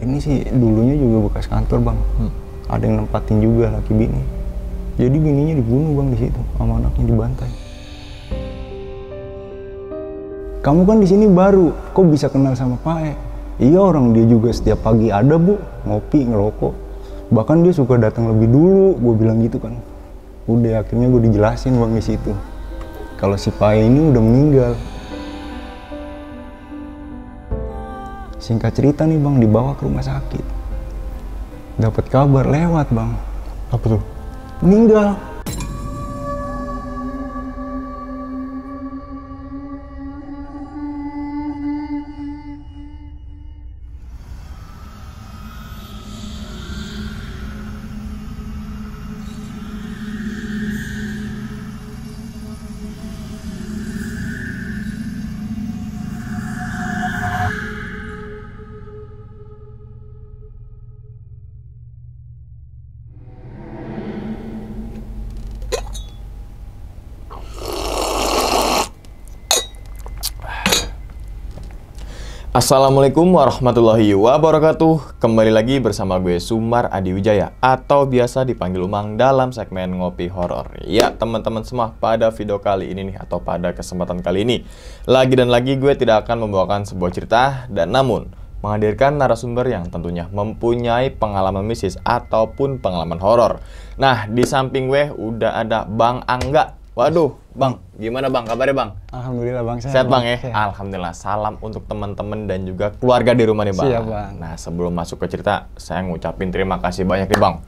Ini sih dulunya juga bekas kantor bang. Ada yang nempatin juga laki bini. Jadi bininya dibunuh bang di situ, sama anaknya dibantai. Kamu kan di sini baru, kok bisa kenal sama Pak E? Iya, orang dia juga setiap pagi ada bu, ngopi, ngerokok. Bahkan dia suka datang lebih dulu, gue bilang gitu kan. Udah akhirnya gue dijelasin bang di situ. Kalau si Pak E ini udah meninggal. Singkat cerita nih bang, dibawa ke rumah sakit. Dapat kabar lewat bang. Apa tuh? Meninggal. Assalamualaikum warahmatullahi wabarakatuh. Kembali lagi bersama gue Sumar Adi Wijaya, atau biasa dipanggil Umang dalam segmen Ngopi Horor. Ya teman-teman semua, pada video kali ini nih, atau pada kesempatan kali ini, lagi dan lagi gue tidak akan membawakan sebuah cerita, dan namun menghadirkan narasumber yang tentunya mempunyai pengalaman mistis ataupun pengalaman horor. Nah, di samping gue udah ada Bang Angga. Waduh, Bang, gimana Bang? Kabarnya Bang? Alhamdulillah Bang, sehat Bang ya? Sehat. Alhamdulillah. Salam untuk teman-teman dan juga keluarga di rumah nih Bang. Siap Bang. Nah, sebelum masuk ke cerita, saya ngucapin terima kasih banyak nih Bang.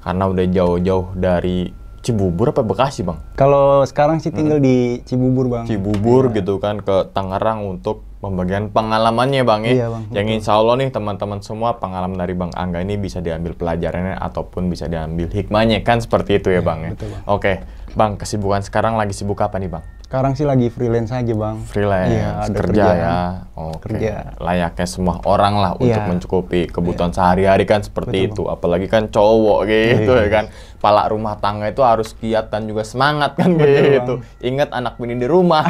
Karena udah jauh-jauh dari Cibubur apa Bekasi Bang? Kalau sekarang sih tinggal di Cibubur Bang. Cibubur gitu kan, ke Tangerang untuk pembagian pengalamannya Bang ya. Iya, Bang, Yang betul. insya Allah nih teman-teman semua, pengalaman dari Bang Angga ini bisa diambil pelajarannya ataupun bisa diambil hikmahnya, kan seperti itu ya Bang ya. betul, Bang. Oke, Bang, kesibukan sekarang lagi sibuk apa nih Bang? Sekarang sih lagi freelance aja Bang. Freelance, Iya, ada kerja kerjaan. ya. Oke. Kerja. Layaknya semua orang lah untuk Iya. mencukupi kebutuhan sehari-hari kan seperti Betul, itu. Apalagi kan cowok gitu Iya. ya kan. Pala rumah tangga itu harus giat dan juga semangat kan Betul, gitu. Ingat anak bini di rumah.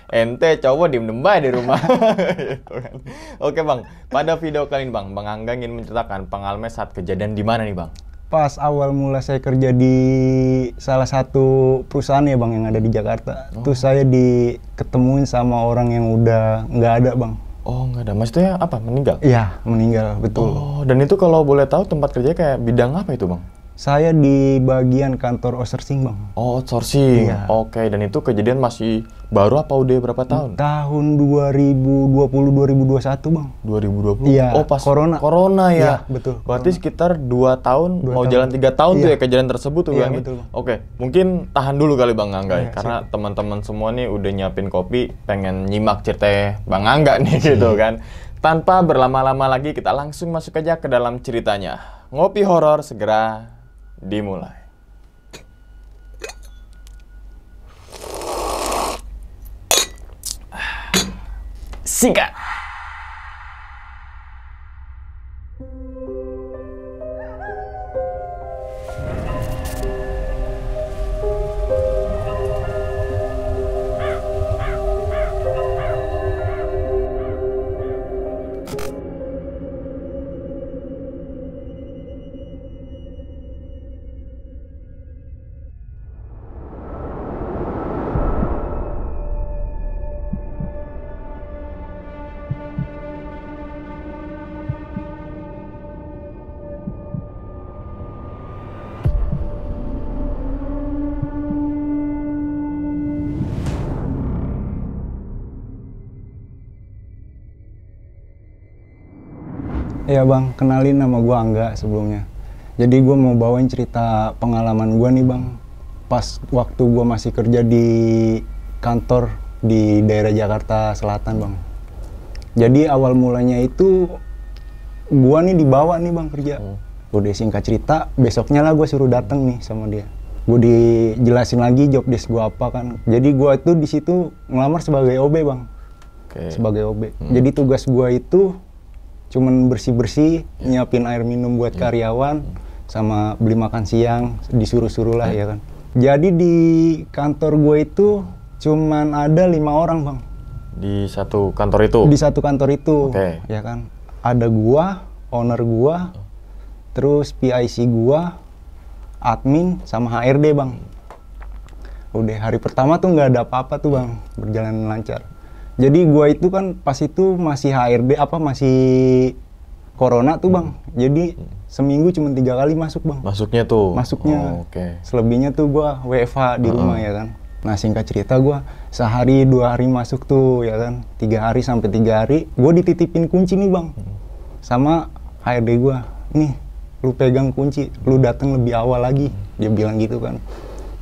Ente cowok diem-diem bae di rumah. Gitu kan. Oke Bang, pada video kali ini Bang Angga ingin menceritakan pengalaman saat kejadian di mana nih Bang? Pas awal mula saya kerja di salah satu perusahaan ya Bang yang ada di Jakarta. Terus saya diketemuin sama orang yang udah nggak ada Bang. Oh nggak ada, maksudnya apa? Meninggal? Iya, meninggal, betul. Oh, dan itu kalau boleh tahu tempat kerja kayak bidang apa itu Bang? Saya di bagian kantor outsourcing Bang. Oh, outsourcing. Iya. Oke, dan itu kejadian masih baru apa udah berapa tahun? Tahun 2020-2021 Bang. 2020? Iya, Oh, pas Corona. Corona ya? Iya, betul, Berarti Corona. sekitar 2 tahun, 2 mau tahun. jalan 3 tahun tuh Iya. ya kejadian tersebut tuh Iya, Bang? betul, Bang. Oke, mungkin tahan dulu kali Bang Angga ya, Iya, karena teman-teman semua nih udah nyiapin kopi, pengen nyimak cerita Bang Angga nih gitu kan. Tanpa berlama-lama lagi, kita langsung masuk aja ke dalam ceritanya. Ngopi horor segera dimulai. Singkat. Iya Bang, kenalin nama gua Angga sebelumnya. Jadi gua mau bawain cerita pengalaman gua nih Bang. Pas waktu gua masih kerja di kantor di daerah Jakarta Selatan Bang. Jadi awal mulanya itu gua nih dibawa nih Bang kerja. Udah singkat cerita, besoknya lah gua suruh datang nih sama dia. Gua dijelasin lagi job desk gua apa kan. Jadi gua itu di situ ngelamar sebagai OB Bang. Oke. Sebagai OB. Jadi tugas gua itu cuman bersih-bersih, nyiapin air minum buat karyawan, sama beli makan siang, disuruh-suruh lah ya kan. Jadi di kantor gue itu cuman ada 5 orang Bang. Di satu kantor itu? Di satu kantor itu, Oke. ya kan. Ada gua, owner gue, terus PIC gue, admin, sama HRD bang. Udah hari pertama tuh nggak ada apa-apa tuh bang, berjalan lancar. Jadi gue itu kan pas itu masih HRD masih corona tuh bang. Jadi seminggu cuma 3 kali masuk bang. Masuknya tuh? Masuknya. Oke. Selebihnya tuh gue WFH di rumah ya kan. Nah singkat cerita gue sehari 2 hari masuk tuh ya kan. 3 hari sampai 3 hari gue dititipin kunci nih bang. Sama HRD gue. Nih lu pegang kunci, lu datang lebih awal lagi. Dia bilang gitu kan.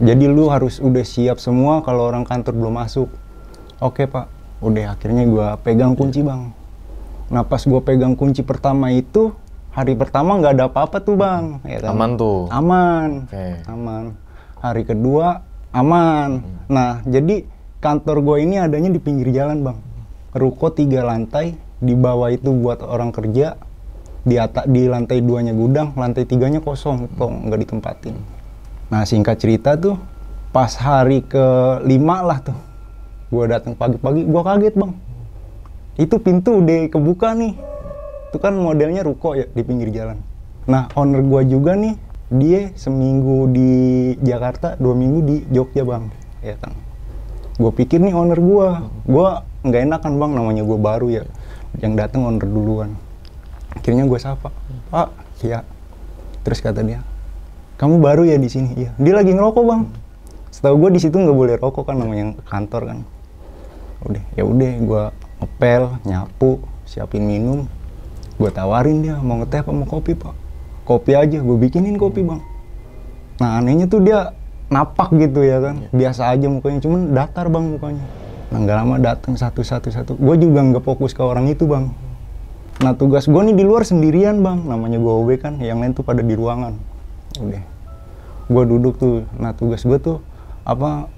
Jadi lu harus udah siap semua kalau orang kantor belum masuk. Oke pak. Udah akhirnya gue pegang kunci bang. Nah pas gue pegang kunci pertama itu, hari pertama nggak ada apa-apa tuh bang. Ya kan? Aman tuh? Aman. Okay. Aman. Hari kedua aman. Nah jadi kantor gue ini adanya di pinggir jalan bang. Ruko 3 lantai, di bawah itu buat orang kerja, di lantai 2-nya gudang, lantai 3-nya kosong, nggak ditempatin. Nah singkat cerita tuh, pas hari ke-5 lah tuh, gue datang pagi-pagi, gue kaget bang. Itu pintu udah kebuka nih. Itu kan modelnya ruko ya di pinggir jalan. Nah owner gue juga nih, dia seminggu di Jakarta, 2 minggu di Jogja bang. Ya kan. Gue pikir nih owner gue nggak enakan bang, namanya gue baru ya. Yang datang owner duluan. Akhirnya gue sapa, Pak, iya. Terus kata dia, kamu baru ya di sini? Iya. Dia lagi ngerokok bang. Setahu gue di situ nggak boleh rokok kan, namanya kantor kan. Ya udah, gue ngepel, nyapu, siapin minum. Gue tawarin dia mau ngeteh apa mau kopi pak. Kopi aja, gue bikinin kopi bang. Nah anehnya tuh dia napak gitu ya kan, biasa aja mukanya, cuman datar bang mukanya. Nah nggak lama datang satu. Gue juga nggak fokus ke orang itu bang. Nah tugas gue nih di luar sendirian bang, namanya gue OB kan, yang lain tuh pada di ruangan. Udah, gue duduk tuh. Nah tugas gue tuh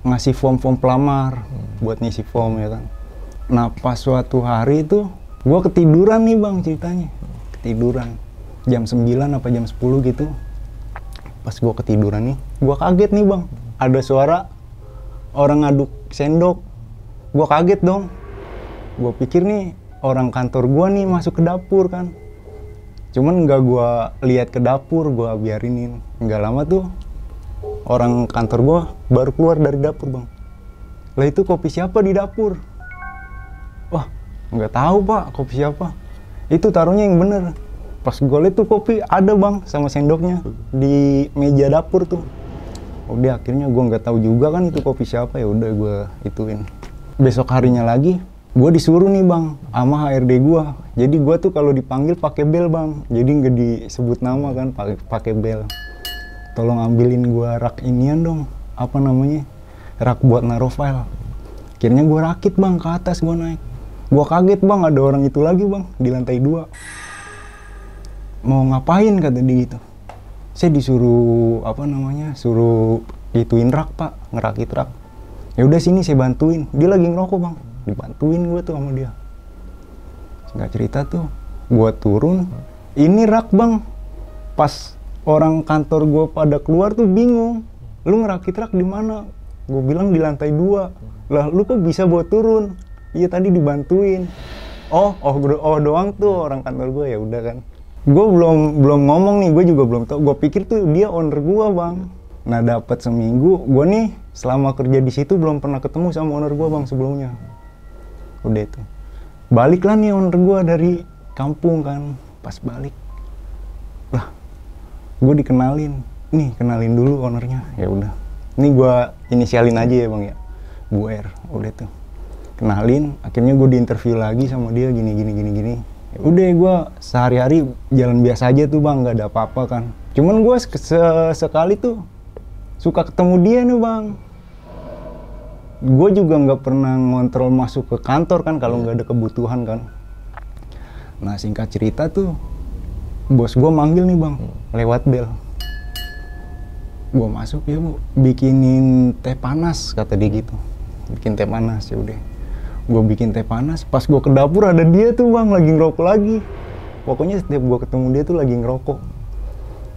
ngasih form pelamar buat ngisi form ya kan. Nah pas suatu hari itu gue ketiduran nih bang ceritanya. Ketiduran jam 9 apa jam 10 gitu. Pas gue ketiduran nih, gue kaget nih bang. Ada suara orang ngaduk sendok. Gue kaget dong. Gue pikir nih orang kantor gue nih masuk ke dapur kan. Cuman nggak gue lihat ke dapur, gue biarinin. Nggak lama tuh orang kantor gue baru keluar dari dapur bang. Lah itu kopi siapa di dapur? Wah nggak tahu pak kopi siapa. Itu taruhnya yang bener. Pas gue liat tuh kopi ada bang sama sendoknya di meja dapur tuh. Udah akhirnya gue nggak tahu juga kan itu kopi siapa, ya udah gue ituin. Besok harinya lagi gue disuruh nih bang sama HRD gue. Jadi gue tuh kalau dipanggil pakai bel bang. Jadi nggak disebut nama kan, pakai bel. Tolong ambilin gue rak inian dong, rak buat naruh file. Akhirnya gue rakit bang ke atas, gue naik. Gue kaget bang ada orang itu lagi bang di lantai 2. Mau ngapain kata dia gitu. Saya disuruh suruh gituin rak pak, ngerakit rak. Ya udah sini saya bantuin. Dia lagi ngerokok bang, dibantuin gue tuh sama dia. Singkat cerita tuh gue turun, ini rak bang. Pas orang kantor gue pada keluar tuh bingung, lu ngerakit rak di mana? Gue bilang di lantai 2. Lah lu kok bisa bawa turun? Iya tadi dibantuin. Oh doang tuh orang kantor gue. Ya udah kan. Gue belum ngomong nih, gue juga belum tahu. Gue pikir tuh dia owner gue bang. Nah dapat seminggu, gue nih selama kerja di situ belum pernah ketemu sama owner gue bang sebelumnya. Udah itu. Baliklah nih owner gue dari kampung kan. Pas balik, lah gue dikenalin. Nih kenalin dulu ownernya. Ya udah. Ini gue inisialin aja ya bang ya. Bu R. Udah tuh. Kenalin. Akhirnya gue diinterview lagi sama dia gini. Ya udah gue sehari-hari jalan biasa aja tuh bang, nggak ada apa-apa kan. Cuman gue sekali tuh suka ketemu dia nih bang. Gue juga nggak pernah ngontrol masuk ke kantor kan kalau nggak ada kebutuhan kan. Nah singkat cerita tuh bos gue manggil nih bang lewat bel. Gue masuk, ya bu bikinin teh panas kata dia gitu. Bikin teh panas. Ya udah gue bikin teh panas, pas gue ke dapur ada dia tuh bang lagi ngerokok lagi. Pokoknya setiap gue ketemu dia tuh lagi ngerokok.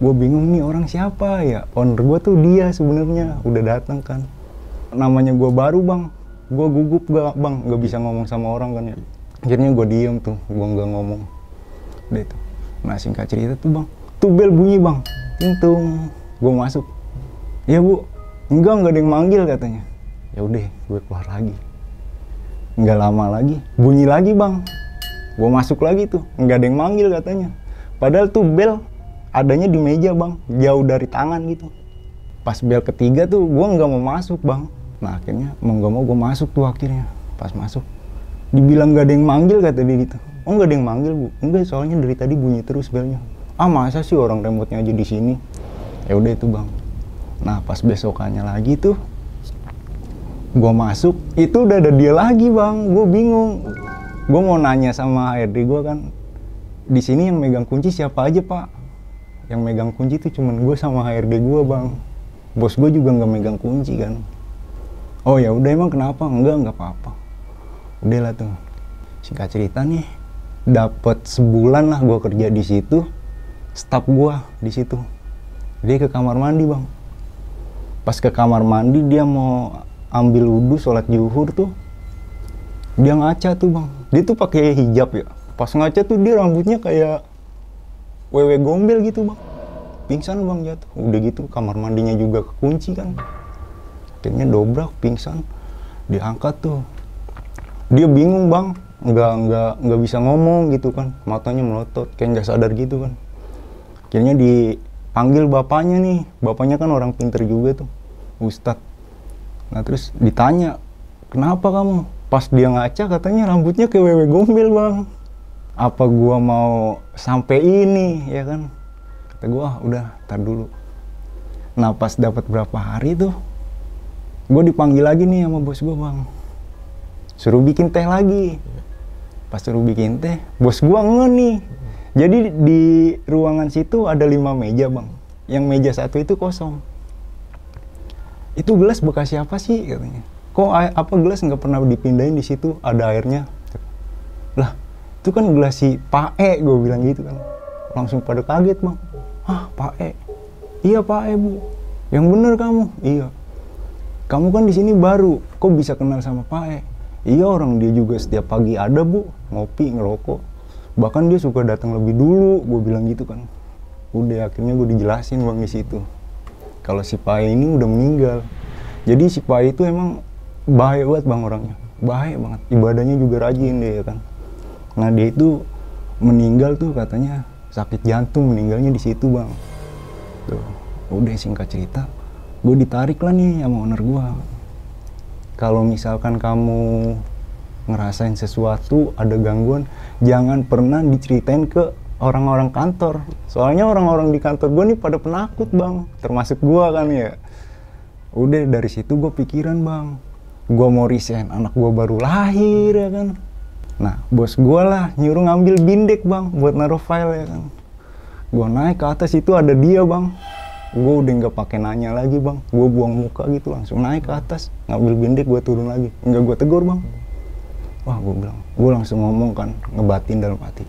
Gue bingung nih orang siapa ya. Owner gue tuh dia sebenarnya udah datang kan. Namanya gue baru bang, gue gugup bang, nggak bisa ngomong sama orang kan ya. Akhirnya gue diem tuh, gue nggak ngomong. Udah itu Nah singkat cerita tuh bang, tuh bel bunyi bang, tintung. Gue masuk, ya bu, enggak ada yang manggil katanya. Ya udah, gue keluar lagi. Nggak lama lagi, bunyi lagi bang. Gue masuk lagi tuh, nggak ada yang manggil katanya. Padahal tuh bel adanya di meja bang, jauh dari tangan gitu. Pas bel ketiga tuh, gue nggak mau masuk bang. Nah akhirnya mau nggak mau gue masuk tuh akhirnya. Pas masuk, dibilang nggak ada yang manggil kata dia gitu. Oh nggak ada yang manggil bu, enggak soalnya dari tadi bunyi terus belnya. Ah masa sih orang remote-nya aja di sini. Ya udah itu bang. Nah pas besokannya lagi tuh, gue masuk, itu udah ada dia lagi bang. Gue bingung. Gue mau nanya sama HRD gue kan, di sini yang megang kunci siapa aja pak? Yang megang kunci tuh cuman gue sama HRD gue bang. Bos gue juga nggak megang kunci kan. Oh ya udah emang kenapa? Enggak apa-apa. Udah lah tuh. Singkat cerita nih, dapat sebulan lah gue kerja di situ. Staf gue di situ. Dia ke kamar mandi bang. Pas ke kamar mandi dia mau ambil wudhu sholat zuhur tuh, dia ngaca tuh bang. Dia tuh pakai hijab ya. Pas ngaca tuh dia rambutnya kayak wewe gombel gitu bang. Pingsan bang jatuh. Udah gitu kamar mandinya juga kekunci kan. Akhirnya dobrak, pingsan. Diangkat tuh. Dia bingung bang. Nggak bisa ngomong gitu kan. Matanya melotot kayak nggak sadar gitu kan. Akhirnya dipanggil bapaknya nih. Bapaknya kan orang pinter juga tuh, Ustadz. Nah terus ditanya, kenapa kamu? Pas dia ngaca katanya rambutnya kayak wewe gombel bang. Apa gua mau sampai ini ya kan? Kata gua udah tar dulu. Nah pas dapat berapa hari tuh, gua dipanggil lagi nih sama bos gua bang. Suruh bikin teh lagi. Pas suruh bikin teh, bos gua nge nih. Jadi di ruangan situ ada 5 meja bang. Yang meja satu itu kosong. Itu gelas bekas siapa sih katanya? Kok apa gelas nggak pernah dipindahin di situ? Ada airnya. Lah, itu kan gelas si Pak E, gue bilang gitu kan. Langsung pada kaget bang. Ah Pak E? Iya Pak E bu. Yang bener kamu? Iya. Kamu kan di sini baru. Kok bisa kenal sama Pak E? Iya orang dia juga setiap pagi ada bu, ngopi ngerokok. Bahkan dia suka datang lebih dulu, gue bilang gitu kan. Udah akhirnya gue dijelasin bang di situ. Kalau si Pai ini udah meninggal. Jadi si Pai itu emang bahaya banget bang orangnya. Bahaya banget. Ibadahnya juga rajin dia kan. Nah dia itu meninggal tuh katanya sakit jantung, meninggalnya di situ bang. Tuh. Udah singkat cerita, gue ditarik lah nih sama owner gue. Kalau misalkan kamu ngerasain sesuatu, ada gangguan, jangan pernah diceritain ke orang-orang kantor. Soalnya orang-orang di kantor gue nih pada penakut bang, termasuk gue kan ya. Udah dari situ gue pikiran bang, gue mau resign, anak gue baru lahir ya kan. Nah bos gue lah nyuruh ngambil bindek bang, buat naruh file ya kan. Gue naik ke atas itu ada dia bang. Gue udah nggak pakai nanya lagi bang, gue buang muka gitu langsung naik ke atas, ngambil bindek, gue turun lagi. Nggak gue tegur bang. Wah gue bilang, gue langsung ngomong kan, ngebatin dalam hati.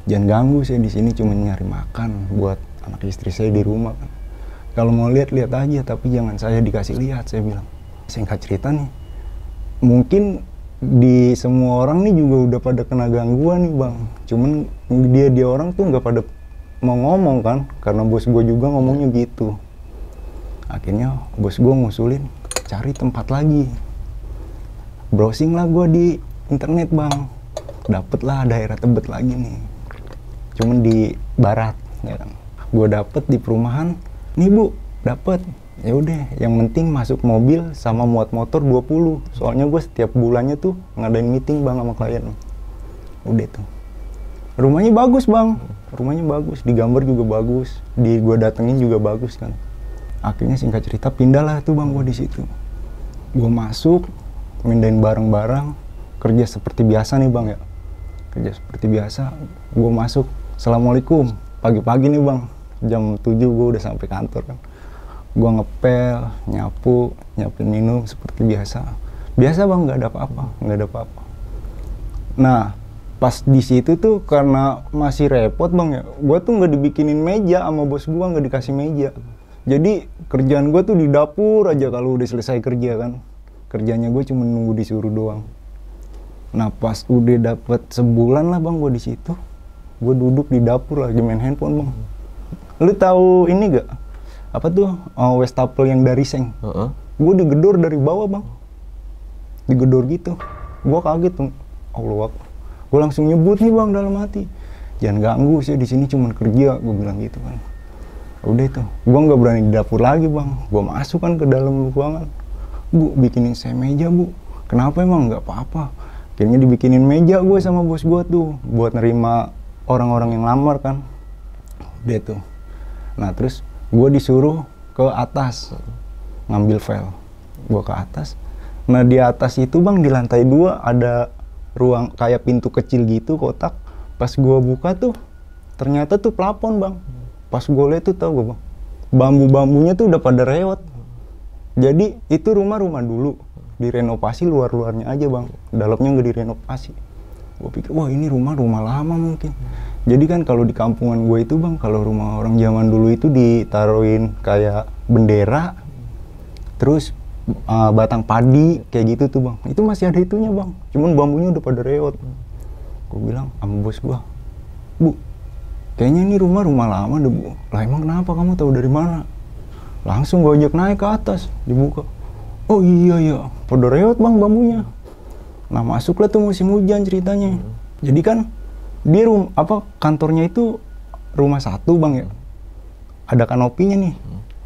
Jangan ganggu saya di sini, cuma nyari makan buat anak istri saya di rumah kan. Kalau mau lihat aja, tapi jangan saya dikasih lihat, saya bilang. Singkat cerita nih, mungkin di semua orang nih juga udah pada kena gangguan nih bang. Cuman dia orang tuh nggak pada mau ngomong kan, karena bos gue juga ngomongnya gitu. Akhirnya bos gue ngusulin cari tempat lagi. Browsing lah gue di internet bang, dapet lah daerah Tebet lagi nih, cuman di barat ya kan. Gue dapet di perumahan nih bu, dapet. Ya udah, yang penting masuk mobil sama muat motor 20. Soalnya gue setiap bulannya tuh ngadain meeting bang sama klien. Udah tuh, rumahnya bagus bang, rumahnya bagus, digambar juga bagus, di gue datengin juga bagus kan. Akhirnya singkat cerita pindah lah tuh bang gue di situ. Gue masuk, mindahin barang-barang, kerja seperti biasa nih bang ya. Kerja seperti biasa, gue masuk, assalamualaikum, pagi-pagi nih bang, jam 7 gue udah sampai kantor kan. Gue ngepel, nyiapin minum seperti biasa. Biasa bang, nggak ada apa-apa. Nah, pas di situ tuh karena masih repot bang ya, gue tuh nggak dibikinin meja sama bos gue, nggak dikasih meja. Jadi kerjaan gue tuh di dapur aja kalau udah selesai kerja kan. Kerjanya gue cuma nunggu disuruh doang. Nah pas udah dapet sebulan lah bang gue di situ, Gue duduk di dapur lagi main handphone bang. Lu tahu ini gak? Apa tuh wastafel yang dari seng? Gue digedor dari bawah bang. Digedor gitu. Gue kaget tuh. Allah Akbar. Gue langsung nyebut nih bang dalam hati. Jangan ganggu, saya di sini cuma kerja. Gue bilang gitu kan. Udah itu. Gue nggak berani di dapur lagi bang. Gue masuk kan ke dalam ruangan. Bu, bikinin saya meja bu. Kenapa emang? Nggak apa-apa. Akhirnya dibikinin meja gue sama bos gue tuh. Buat nerima orang-orang yang lamar kan. Udah tuh. Nah terus gue disuruh ke atas. Ngambil file. Gue ke atas. Nah di atas itu bang, di lantai 2 ada ruang kayak pintu kecil gitu, kotak. Pas gue buka tuh, ternyata tuh plafon bang. Pas gue liat tuh tau gue bang, bambu-bambunya tuh udah pada reot. Jadi itu rumah-rumah dulu, direnovasi luar-luarnya aja bang, dalamnya nggak direnovasi. Gue pikir, wah ini rumah lama mungkin. Jadi kan kalau di kampungan gue itu bang, kalau rumah orang zaman dulu itu ditaruhin kayak bendera, terus batang padi kayak gitu tuh bang. Itu masih ada itunya bang, cuman bambunya udah pada reot. Gue bilang sama bos gue, bu, kayaknya ini rumah lama deh bu. Lah emang kenapa, kamu tahu dari mana? Langsung gue ajak naik ke atas, dibuka. Oh iya, pada reot bang bambunya. Nah masuklah tuh musim hujan ceritanya. Jadi kan dia kantornya itu rumah satu bang ya. Ada kanopinya nih,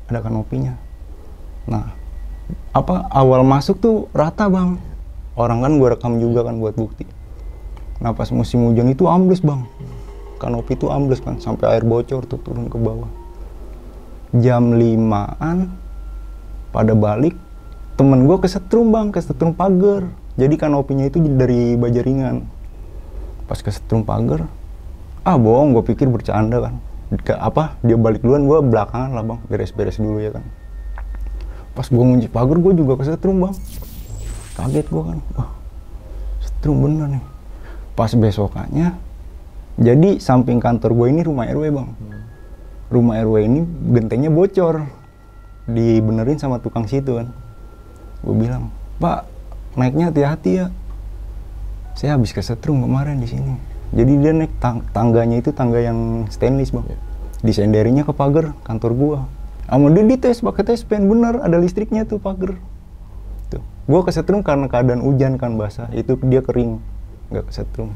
ada kanopinya. Nah awal masuk tuh rata bang. Orang kan gue rekam juga kan buat bukti. Nah pas musim hujan itu ambles bang. Kanopi itu ambles kan, sampai air bocor tuh turun ke bawah. Jam 5-an pada balik, temen gue kesetrum bang, kesetrum pagar. Jadi kanopinya itu dari baja ringan. Pas kesetrum pagar, bohong, gue pikir bercanda kan. Dia balik duluan, gue belakangan lah bang, beres-beres dulu ya kan. Pas gue ngunci pagar, gue juga kesetrum bang. Kaget gue kan, wah setrum bener nih. Pas besokannya, jadi samping kantor gue ini rumah RW bang. Rumah RW ini gentengnya bocor, dibenerin sama tukang situ kan. Gue bilang, Pak, naiknya hati-hati ya. Saya habis kesetrum kemarin di sini. Jadi dia naik tangganya itu tangga yang stainless bang. Disenderinya ke pagar kantor gua. Sama dia dites pakai tes pen, bener ada listriknya tuh pagar. Tuh, gua kesetrum karena keadaan hujan kan basah. Itu dia kering, nggak kesetrum.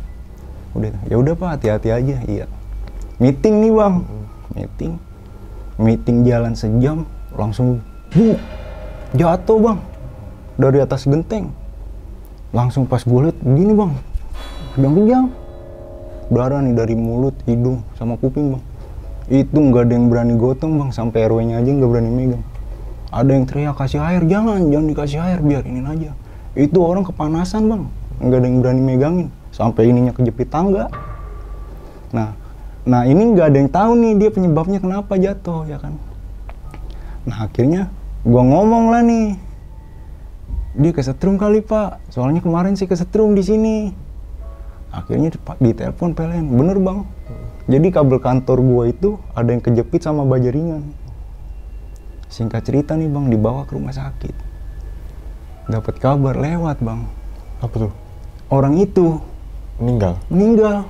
Udah, ya udah Pak, hati-hati aja. Iya. Meeting nih bang, meeting jalan sejam, langsung jatuh bang dari atas genteng. Langsung pas gue liat begini bang, kejang-kejang darah nih dari mulut, hidung, sama kuping bang. Itu nggak ada yang berani gotong bang, sampai RW-nya aja nggak berani megang. Ada yang teriak kasih air, jangan dikasih air, biarinin aja. Itu orang kepanasan bang, nggak ada yang berani megangin, sampai ininya kejepit tangga. Nah ini nggak ada yang tahu nih dia penyebabnya kenapa jatuh ya kan. Nah akhirnya gue ngomong lah nih, dia kesetrum kali Pak, soalnya kemarin sih kesetrum di sini. Akhirnya ditelepon PLN, bener bang. Jadi kabel kantor gua itu ada yang kejepit sama baja ringan. Singkat cerita nih bang, dibawa ke rumah sakit. Dapat kabar lewat bang. Apa tuh? Orang itu meninggal.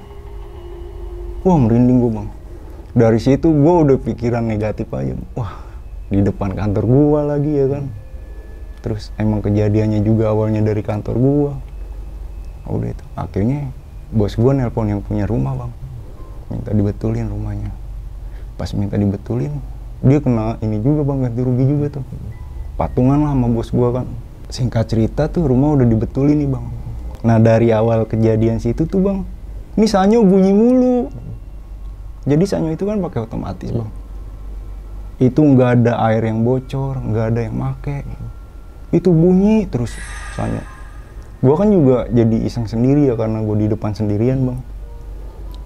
Wah merinding gua bang. Dari situ gua udah pikiran negatif aja. Wah di depan kantor gua lagi ya kan. Terus emang kejadiannya juga awalnya dari kantor gua. Udah itu, akhirnya bos gua nelpon yang punya rumah bang, minta dibetulin rumahnya. Pas minta dibetulin, dia kena ini juga bang, ganti rugi juga tuh. Patungan lah sama bos gua kan. Singkat cerita tuh rumah udah dibetulin nih bang. Nah dari awal kejadian situ tuh bang, ini sanyo bunyi mulu. Jadi sanyo itu kan pakai otomatis bang. Itu nggak ada air yang bocor, nggak ada yang make. Itu bunyi terus soalnya. Gue kan juga jadi iseng sendiri ya karena gue di depan sendirian bang.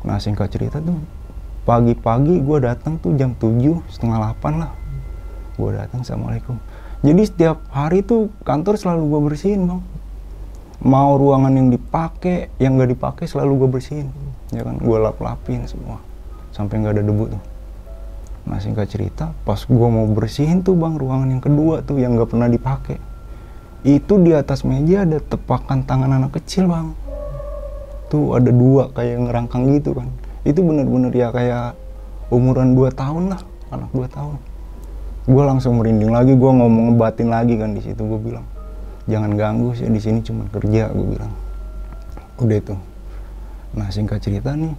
Nah singkat cerita tuh pagi-pagi gue datang tuh jam 7, setengah 8 lah. Gue datang, assalamualaikum. Jadi setiap hari tuh kantor selalu gue bersihin bang. Mau ruangan yang dipakai, yang nggak dipakai selalu gue bersihin. Ya kan, gue lap-lapin semua sampai nggak ada debu tuh. Nah singkat cerita, pas gue mau bersihin tuh bang ruangan yang kedua tuh yang nggak pernah dipakai. Itu di atas meja ada tepakan tangan anak kecil bang. Tuh ada 2 kayak ngerangkang gitu kan. Itu bener-bener ya kayak umuran 2 tahun lah, anak 2 tahun. Gue langsung merinding lagi, gue ngomong ngebatin lagi kan di situ. Gue bilang, jangan ganggu sih, di sini cuma kerja, gue bilang. Udah itu. Nah singkat cerita nih,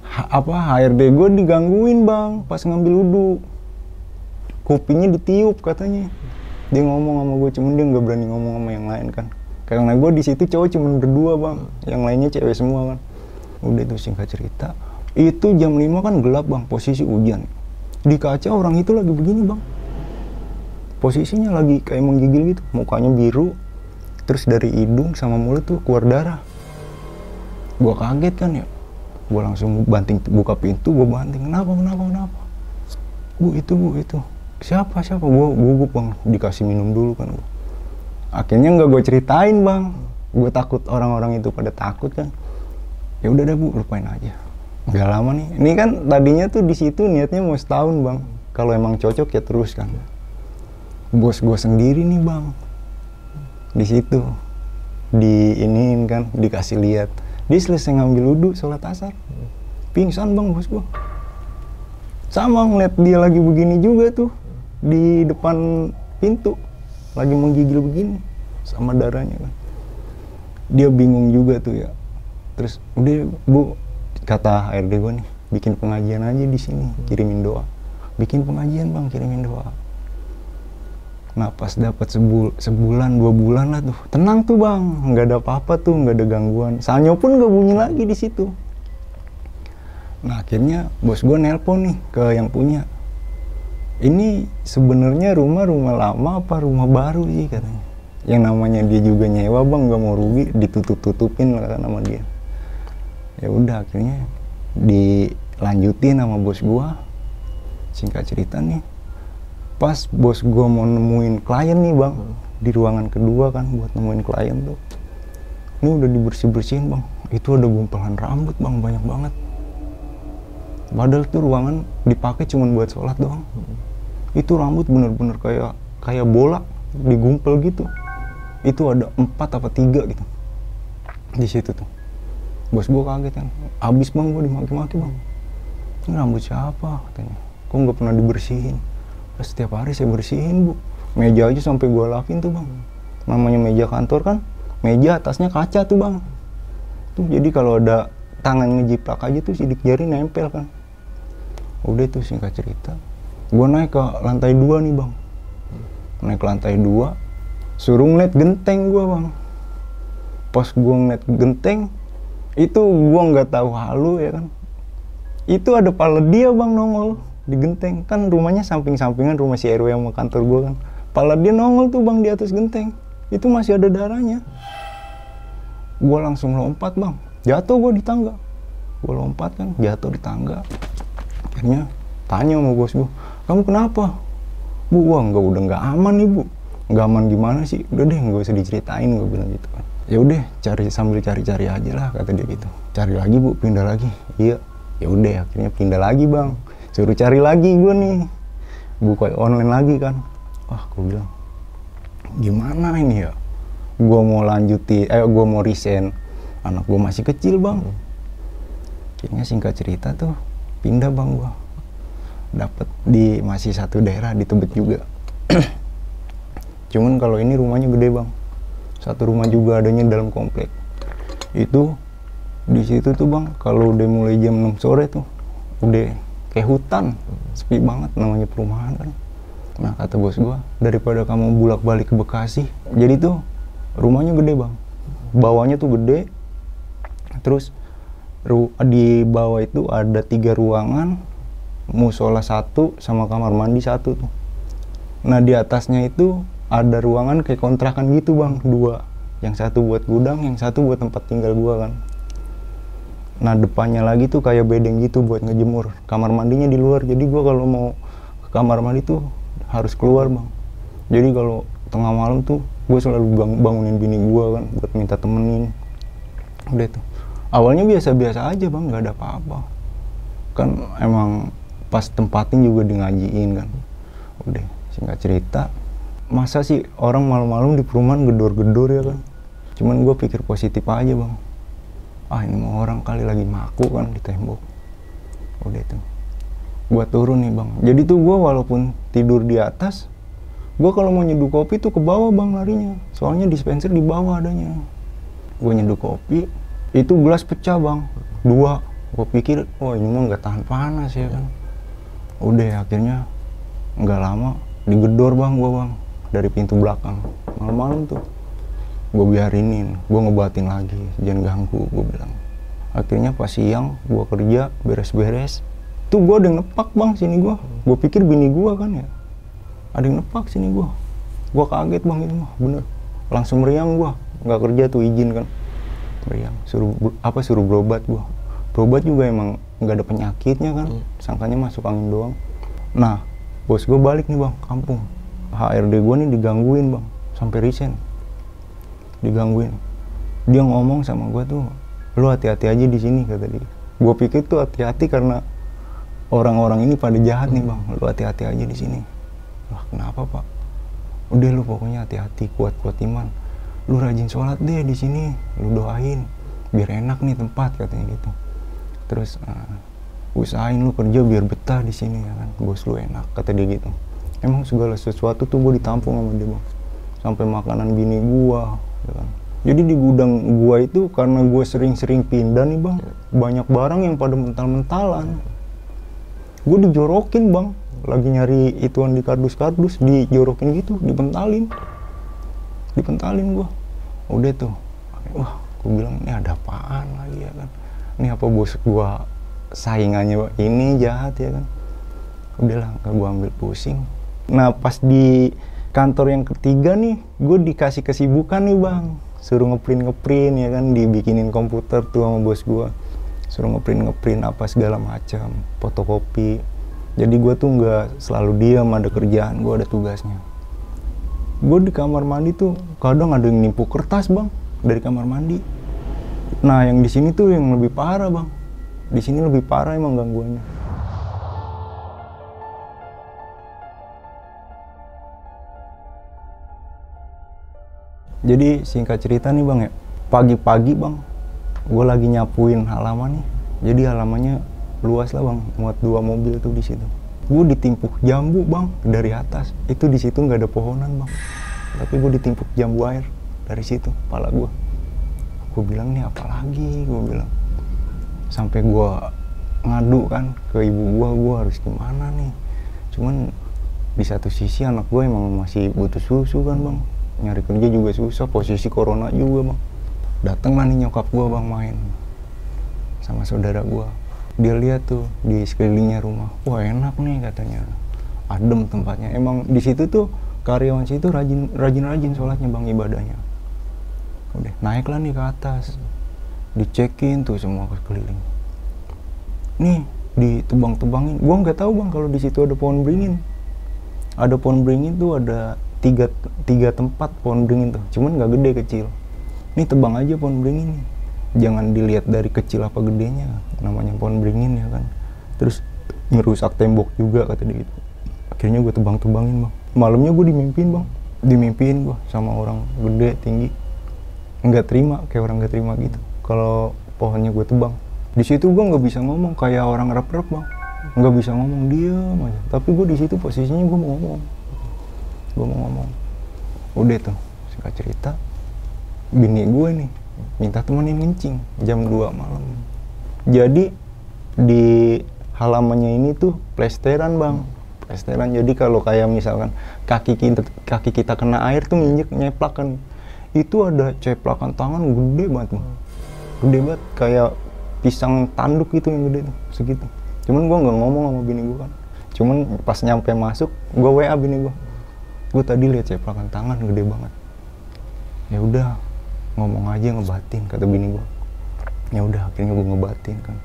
HRD gue digangguin bang pas ngambil wudhu. Kupingnya ditiup katanya. Dia ngomong sama gue, cuman dia nggak berani ngomong sama yang lain kan. Karena gue di situ cowok cuma berdua bang, yang lainnya cewek semua kan. Udah itu singkat cerita. Itu jam 5 kan gelap bang, posisi hujan. Di kaca orang itu lagi begini bang. Posisinya lagi kayak menggigil gitu, mukanya biru. Terus dari hidung sama mulut tuh keluar darah. Gue kaget kan ya. Gue langsung banting buka pintu, gue banting. Kenapa? Bu itu. Siapa? Gue gugup bang, dikasih minum dulu kan gue. Akhirnya nggak gue ceritain bang. Gue takut orang-orang itu pada takut kan. Ya udah deh bu, lupain aja. Nggak lama nih. Ini kan tadinya tuh di situ niatnya mau setahun bang. Kalau emang cocok ya terus kan. Bos gue sendiri nih bang. Di situ. Diiniin kan, dikasih lihat. Dia selesai ngambil wudhu, sholat asar. Pingsan bang bos gue. Sama ngeliat dia lagi begini juga tuh. Di depan pintu. Lagi menggigil begini. Sama darahnya kan. Dia bingung juga tuh ya. Terus udah bu, kata HRD gue nih, bikin pengajian aja di sini, kirimin doa. Bikin pengajian bang, kirimin doa. Nah pas dapat sebulan 2 bulan lah tuh, tenang tuh bang, nggak ada apa-apa tuh, nggak ada gangguan. Sanyo pun nggak bunyi lagi di situ. Nah akhirnya bos gue nelpon nih ke yang punya. Ini sebenarnya rumah lama apa rumah baru sih katanya. Yang namanya dia juga nyewa bang, nggak mau rugi, ditutup-tutupin lah kan sama dia. Ya udah akhirnya dilanjutin sama bos gue. Singkat cerita nih, pas bos gue mau nemuin klien nih bang, di ruangan kedua kan buat nemuin klien tuh. Ini udah dibersih-bersihin bang. Itu ada gumpalan rambut bang, banyak banget. Padahal tuh ruangan dipakai cuma buat sholat doang. Itu rambut bener-bener kayak bola digumpel gitu. Itu ada 4 apa 3 gitu di situ tuh. Bos gue kaget kan, abis bang gue dimaki-maki bang. Ini rambut siapa katanya? Kok nggak pernah dibersihin? Setiap hari saya bersihin bu. Meja aja sampai gue lapin tuh bang. Namanya meja kantor kan, meja atasnya kaca tuh bang. Tuh jadi kalau ada tangan ngejiplak aja tuh sidik jari nempel kan. Udah tuh singkat cerita, gue naik ke lantai 2 nih bang. Naik ke lantai 2, suruh ngeliat genteng gue bang. Pas gue ngeliat genteng, itu gue nggak tahu halu ya kan. Itu ada pala dia bang nongol di genteng. Kan rumahnya samping-sampingan rumah si RW sama kantor gue kan. Pala dia nongol tuh bang di atas genteng. Itu masih ada darahnya. Gue langsung lompat bang. Jatuh gue di tangga. Gue lompat kan, jatuh di tangga. Akhirnya tanya sama bos gue, kamu kenapa? Bu, wah udah nggak aman nih bu. Nggak aman gimana sih? Udah deh nggak usah diceritain, gue bilang gitu kan. Ya udah sambil cari aja lah kata dia gitu. Cari lagi bu, pindah lagi. Iya. Ya udah akhirnya pindah lagi bang. Suruh cari lagi gue nih. Buka online lagi kan. Wah gue bilang gimana ini ya. Gue mau gue mau resign. Anak gue masih kecil bang. Akhirnya singkat cerita tuh pindah bang gue. Dapat di masih satu daerah di Tebet juga. Cuman kalau ini rumahnya gede bang. Satu rumah juga adanya dalam komplek. Itu di situ tuh bang, kalau udah mulai jam 6 sore tuh udah kayak hutan, sepi banget namanya perumahan kan. Nah kata bos gua, daripada kamu bolak-balik ke Bekasi, jadi tuh rumahnya gede bang, bawahnya tuh gede. Terus di bawah itu ada 3 ruangan, musola 1 sama kamar mandi 1 tuh. Nah di atasnya itu ada ruangan kayak kontrakan gitu bang, 2. Yang satu buat gudang, yang satu buat tempat tinggal gua kan. Nah depannya lagi tuh kayak bedeng gitu buat ngejemur. Kamar mandinya di luar, jadi gua kalau mau ke kamar mandi tuh harus keluar bang. Jadi kalau tengah malam tuh gua selalu bangunin bini gua kan buat minta temenin. Udah tuh. Awalnya biasa-biasa aja bang, nggak ada apa-apa. Kan emang pas tempatin juga di ngajiin kan. Udah singkat cerita, masa sih orang malam-malam di perumahan gedor-gedor ya kan. Cuman gue pikir positif aja bang. Ah ini mau orang kali lagi maku kan di tembok. Udah tuh gue turun nih bang. Jadi tuh gue walaupun tidur di atas, gue kalau mau nyeduh kopi tuh ke bawah bang larinya, soalnya dispenser di bawah adanya. Gue nyeduh kopi, itu gelas pecah bang, 2. Gue pikir, oh ini mah nggak tahan panas ya kan. Udah akhirnya nggak lama digedor bang gue bang dari pintu belakang. Malam-malam tuh gue biarinin, gue ngebatin lagi, jangan ganggu gue bilang. Akhirnya pas siang gue kerja beres-beres, tuh gue ada yang nepak bang sini gue. Gue pikir bini gue kan ya, ada yang nepak sini gue. Gue kaget bang, itu mah bener. Langsung meriang gue, nggak kerja tuh izin kan. Meriang, suruh berobat gue. Berobat juga emang nggak ada penyakitnya kan, sangkanya masuk angin doang. Nah, bos gue balik nih bang, kampung. HRD gue nih digangguin bang, sampai resign. Digangguin. Dia ngomong sama gue tuh, lu hati-hati aja di sini kata dia. Gue pikir tuh hati-hati karena orang-orang ini pada jahat nih bang, lu hati-hati aja di sini. Lah kenapa pak? Udah lu pokoknya hati-hati, kuat-kuat iman. Lu rajin sholat deh di sini, lu doain, biar enak nih tempat katanya gitu. Terus usahain lu kerja biar betah di sini ya kan, bos lu enak kata dia gitu. Emang segala sesuatu tuh gue ditampung sama dia bang, sampai makanan bini gua ya kan. Jadi di gudang gua itu karena gue sering-sering pindah nih bang, banyak barang yang pada mental-mentalan. Gue dijorokin bang, lagi nyari ituan di kardus-kardus, dijorokin gitu, dipentalin gue. Udah tuh, wah gue bilang ini ada apaan lagi ya kan, ini apa bos gue saingannya ini jahat ya kan. Udahlah, gak gue ambil pusing. Nah pas di kantor yang ketiga nih, gue dikasih kesibukan nih bang, suruh ngeprint ya kan, dibikinin komputer tuh sama bos gue, suruh ngeprint apa segala macam, fotokopi. Jadi gue tuh nggak selalu diam, ada kerjaan, gue ada tugasnya. Gue di kamar mandi tuh kadang ada yang nimpuk kertas bang dari kamar mandi. Nah yang di sini tuh yang lebih parah bang, di sini lebih parah emang gangguannya. Jadi singkat cerita nih bang ya, pagi-pagi bang, gue lagi nyapuin halaman nih. Jadi halamannya luas lah bang, muat 2 mobil tuh di situ. Gue ditimpuk jambu bang dari atas. Itu di situ nggak ada pohonan bang, tapi gue ditimpuk jambu air dari situ, kepala gue. Gue bilang nih apa lagi, gue bilang. Sampai gue ngadu kan ke ibu gue harus gimana nih. Cuman di satu sisi anak gue emang masih butuh susu kan bang. Nyari kerja juga susah, posisi corona juga bang. Dateng lah nih nyokap gue bang main sama saudara gue. Dia lihat tuh di sekelilingnya rumah, wah enak nih katanya, adem tempatnya. Emang di situ tuh karyawan situ rajin sholatnya bang, ibadahnya. Udah naiklah nih ke atas, dicekin tuh semua ke sekeliling. Nih ditebang-tebangin. Gua nggak tahu bang kalau di situ ada pohon beringin. Ada pohon beringin tuh ada tiga tempat pohon beringin tuh, cuman nggak gede, kecil. Nih tebang aja pohon beringin nih, jangan dilihat dari kecil apa gedenya, namanya pohon beringin ya kan. Terus ngerusak tembok juga kata dia gitu. Akhirnya gue tebang-tebangin bang. Malamnya gue dimimpiin gue sama orang gede tinggi, nggak terima, kayak orang nggak terima gitu kalau pohonnya gue tebang. Di situ gue nggak bisa ngomong, kayak orang rep-rep bang, nggak bisa ngomong, diam aja. Tapi gue di situ posisinya gue mau ngomong. Udah tuh singkat cerita, bini gue nih minta temenin ngencing jam 2 malam. Jadi di halamannya ini tuh plesteran bang, plesteran. Jadi kalau kayak misalkan kaki kita kena air tuh nyeplak kan, itu ada ceplakan tangan gede banget bang, gede banget kayak pisang tanduk gitu yang gede tuh segitu. Cuman gue nggak ngomong sama bini gue kan, cuman pas nyampe masuk gue WA bini gue tadi lihat ceplakan tangan gede banget. Ya udah ngomong aja, ngebatin kata bini gue. Ya udah akhirnya gue ngebatin kan.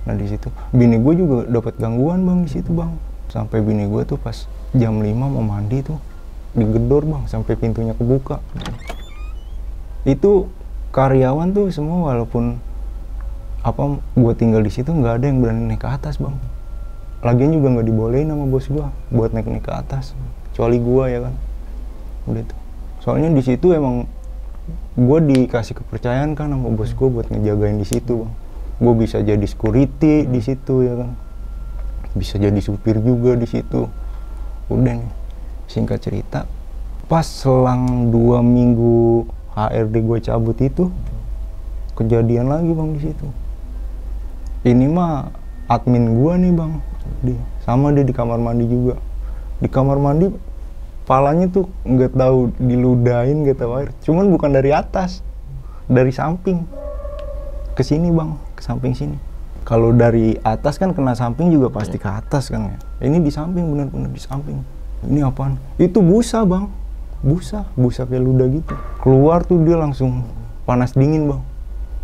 Nah di situ bini gue juga dapat gangguan bang di situ bang. Sampai bini gue tuh pas jam 5 mau mandi tuh digedor bang sampai pintunya kebuka. Itu karyawan tuh semua, walaupun apa gue tinggal di situ nggak ada yang berani naik ke atas bang. Lagian juga nggak dibolehin sama bos gue buat naik ke atas, kecuali gue ya kan. Udah tuh. Soalnya di situ emang gue dikasih kepercayaan kan sama bos gue buat ngejagain di situ bang. gue bisa jadi security di situ ya kan, bisa jadi supir juga di situ. Udah nih, singkat cerita, pas selang 2 minggu HRD gue cabut itu, kejadian lagi bang di situ. Ini mah admin gue nih bang, sama dia di kamar mandi juga. Di kamar mandi, palanya tuh nggak tahu diludahin, nggak tahu air. Cuman bukan dari atas, dari samping ke sini bang, ke samping sini. Kalau dari atas kan kena samping juga pasti ke atas kan ya. Ini di samping, benar-benar di samping. Ini apaan? Itu busa bang, busa kayak ludah gitu. Keluar tuh dia langsung panas dingin bang,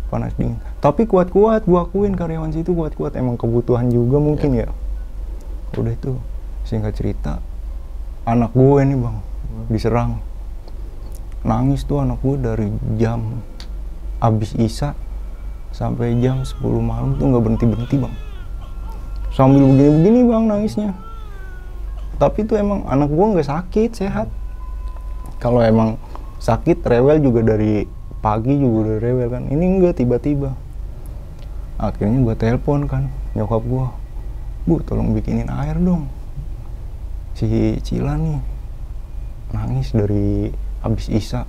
panas dingin. Tapi kuat-kuat, gua akuin karyawan situ kuat-kuat. Emang kebutuhan juga mungkin ya. Udah itu, singkat cerita, anak gue nih bang, diserang. Nangis tuh anak gue dari jam abis Isya sampai jam 10 malam tuh nggak berhenti-berhenti bang. Sambil begini-begini bang nangisnya. Tapi tuh emang anak gue nggak sakit, sehat. Kalau emang sakit, rewel juga dari pagi juga udah rewel kan. Ini enggak, tiba-tiba. Akhirnya gue telepon kan nyokap gue, Bu tolong bikinin air dong, si Cila nih nangis dari habis Isya.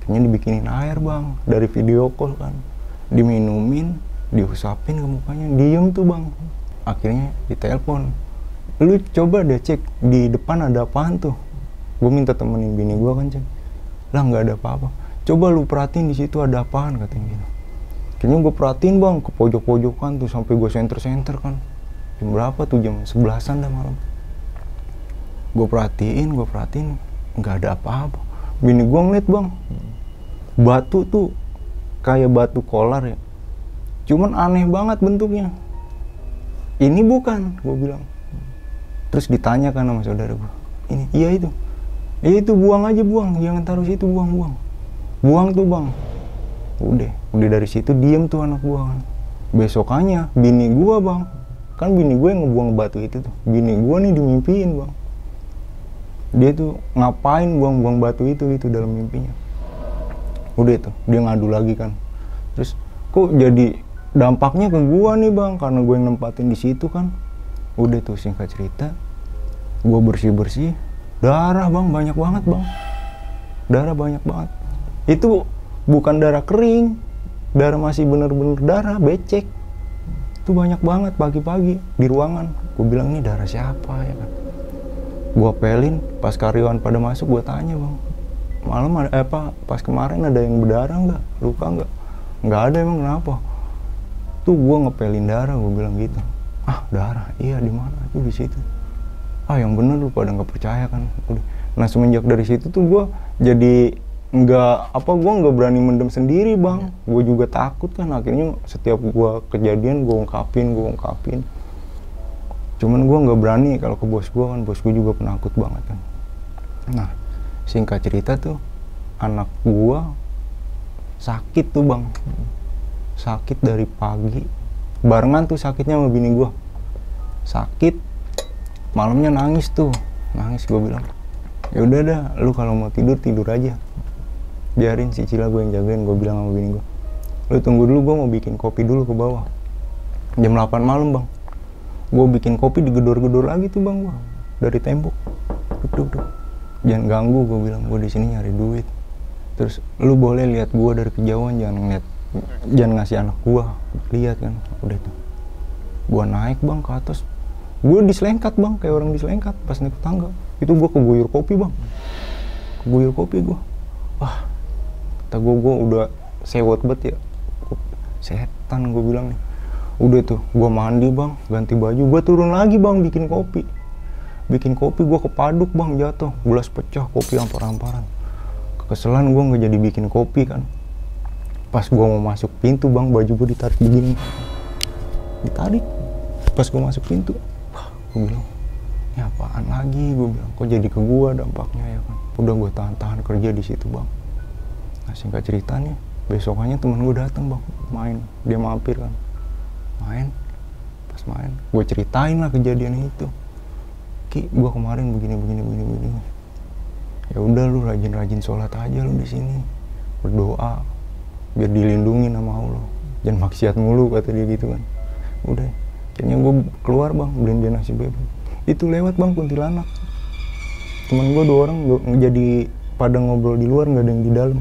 Akhirnya dibikinin air bang, dari video call kan, diminumin, diusapin ke mukanya, diem tuh bang. Akhirnya ditelepon, lu coba deh cek di depan ada apaan tuh. Gue minta temenin bini gue kan, cek lah nggak ada apa-apa, coba lu perhatiin di situ ada apaan katanya gitu. Akhirnya gue perhatiin bang, ke pojok-pojokan tuh sampai gue senter-senter kan. Jam berapa tuh, jam 11-an dah malam. Gue perhatiin, nggak ada apa-apa. Bini gue ngeliat bang, batu tuh kayak batu kolar ya, cuman aneh banget bentuknya. Ini bukan, gue bilang. Terus ditanyakan sama saudara gue, ini iya itu buang aja, buang, jangan taruh situ, buang tuh bang. Udah dari situ diem tuh anak gue kan. Besokannya bini gue bang, kan bini gue yang ngebuang batu itu tuh, bini gue nih dimimpiin bang. Dia tuh ngapain buang-buang batu itu dalam mimpinya. Udah tuh dia ngadu lagi kan. Terus kok jadi dampaknya ke gua nih bang, karena gue yang nempatin di situ kan. Udah tuh singkat cerita, gua bersih-bersih, darah bang, banyak banget bang. Darah banyak banget. Itu bukan darah kering, darah masih bener-bener darah, becek. Itu banyak banget pagi-pagi di ruangan. Gue bilang ini darah siapa ya kan. Gue apelin, pas karyawan pada masuk gue tanya bang, malam ada pas kemarin ada yang berdarah nggak, luka nggak ada, emang kenapa? Tuh gue ngepelin darah, gue bilang gitu. Ah darah, iya di mana? Itu di situ. Ah yang bener, lu pada nggak percaya kan? Udah. Nah semenjak dari situ tuh gue jadi gue nggak berani mendem sendiri bang. Gue juga takut kan, akhirnya setiap gue kejadian gue ungkapin. Cuman gue nggak berani kalau ke bos gue kan, bos gue juga penakut banget kan. Nah singkat cerita tuh anak gue sakit tuh bang, sakit dari pagi, barengan tuh sakitnya sama bini gue. Sakit, malamnya nangis. Gue bilang, ya udah dah, lu kalau mau tidur aja, biarin si Cila gue yang jagain. Gue bilang sama bini gue, lu tunggu dulu, gue mau bikin kopi dulu ke bawah. Jam 8 malam bang, gue bikin kopi, digedor-gedor lagi tuh bang gue dari tembok. Duduk. Jangan ganggu, gue bilang, gue di sini nyari duit. Terus lu boleh lihat gue dari kejauhan, jangan ngasih anak gue lihat kan. Udah tuh, gue naik bang ke atas, gue diselengkat bang, kayak orang diselengkat pas naik tangga. Itu gue keguyur kopi bang, gue. Wah, kata gue udah sewot bet ya, setan gue bilang nih. Udah tuh, gue mandi bang, ganti baju, gue turun lagi bang, bikin kopi, gue kepaduk bang, jatuh, gelas pecah, kopi hampar-hamparan. Kekeselan gue nggak jadi bikin kopi kan. Pas gue mau masuk pintu bang, baju gue ditarik begini, pas gue masuk pintu. Wah, gue bilang, ini apaan lagi, gue bilang, kok jadi ke gue dampaknya ya kan. Udah gue tahan kerja di situ bang. Nah singkat ceritanya, besokannya temen gue datang bang, main, dia mampir kan. Pas main, gue ceritain lah kejadian itu. Ki, gue kemarin begini. Ya udah lu rajin sholat aja lu di sini, berdoa biar dilindungi sama Allah. jangan maksiat mulu kata dia gitu kan. Udah kayaknya gue keluar bang, beliin dia nasi bebek. Itu lewat bang kuntilanak. Temen gue 2 orang jadi pada ngobrol di luar, nggak ada yang di dalam.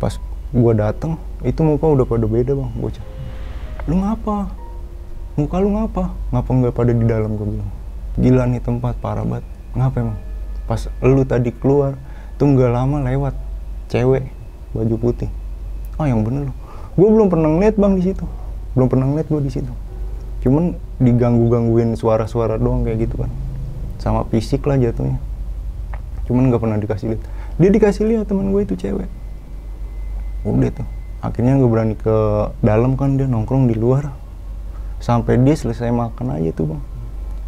Pas gue dateng itu muka udah pada beda bang, bocah. Lu ngapa? Muka lu ngapa? Ngapa nggak pada di dalam, gue bilang. Gila nih tempat parah banget. Ngapa emang? Pas lu tadi keluar tuh nggak lama lewat cewek baju putih. Oh yang bener lu. Gue belum pernah ngeliat bang di situ. Belum pernah ngeliat gue di situ. Cuman diganggu-gangguin suara-suara doang kayak gitu kan. Sama fisik lah jatuhnya. Cuman nggak pernah dikasih lihat. Dia dikasih lihat teman gue itu cewek. Udah tuh. Akhirnya nggak berani ke dalam kan, dia nongkrong di luar. Sampai dia selesai makan aja tuh bang.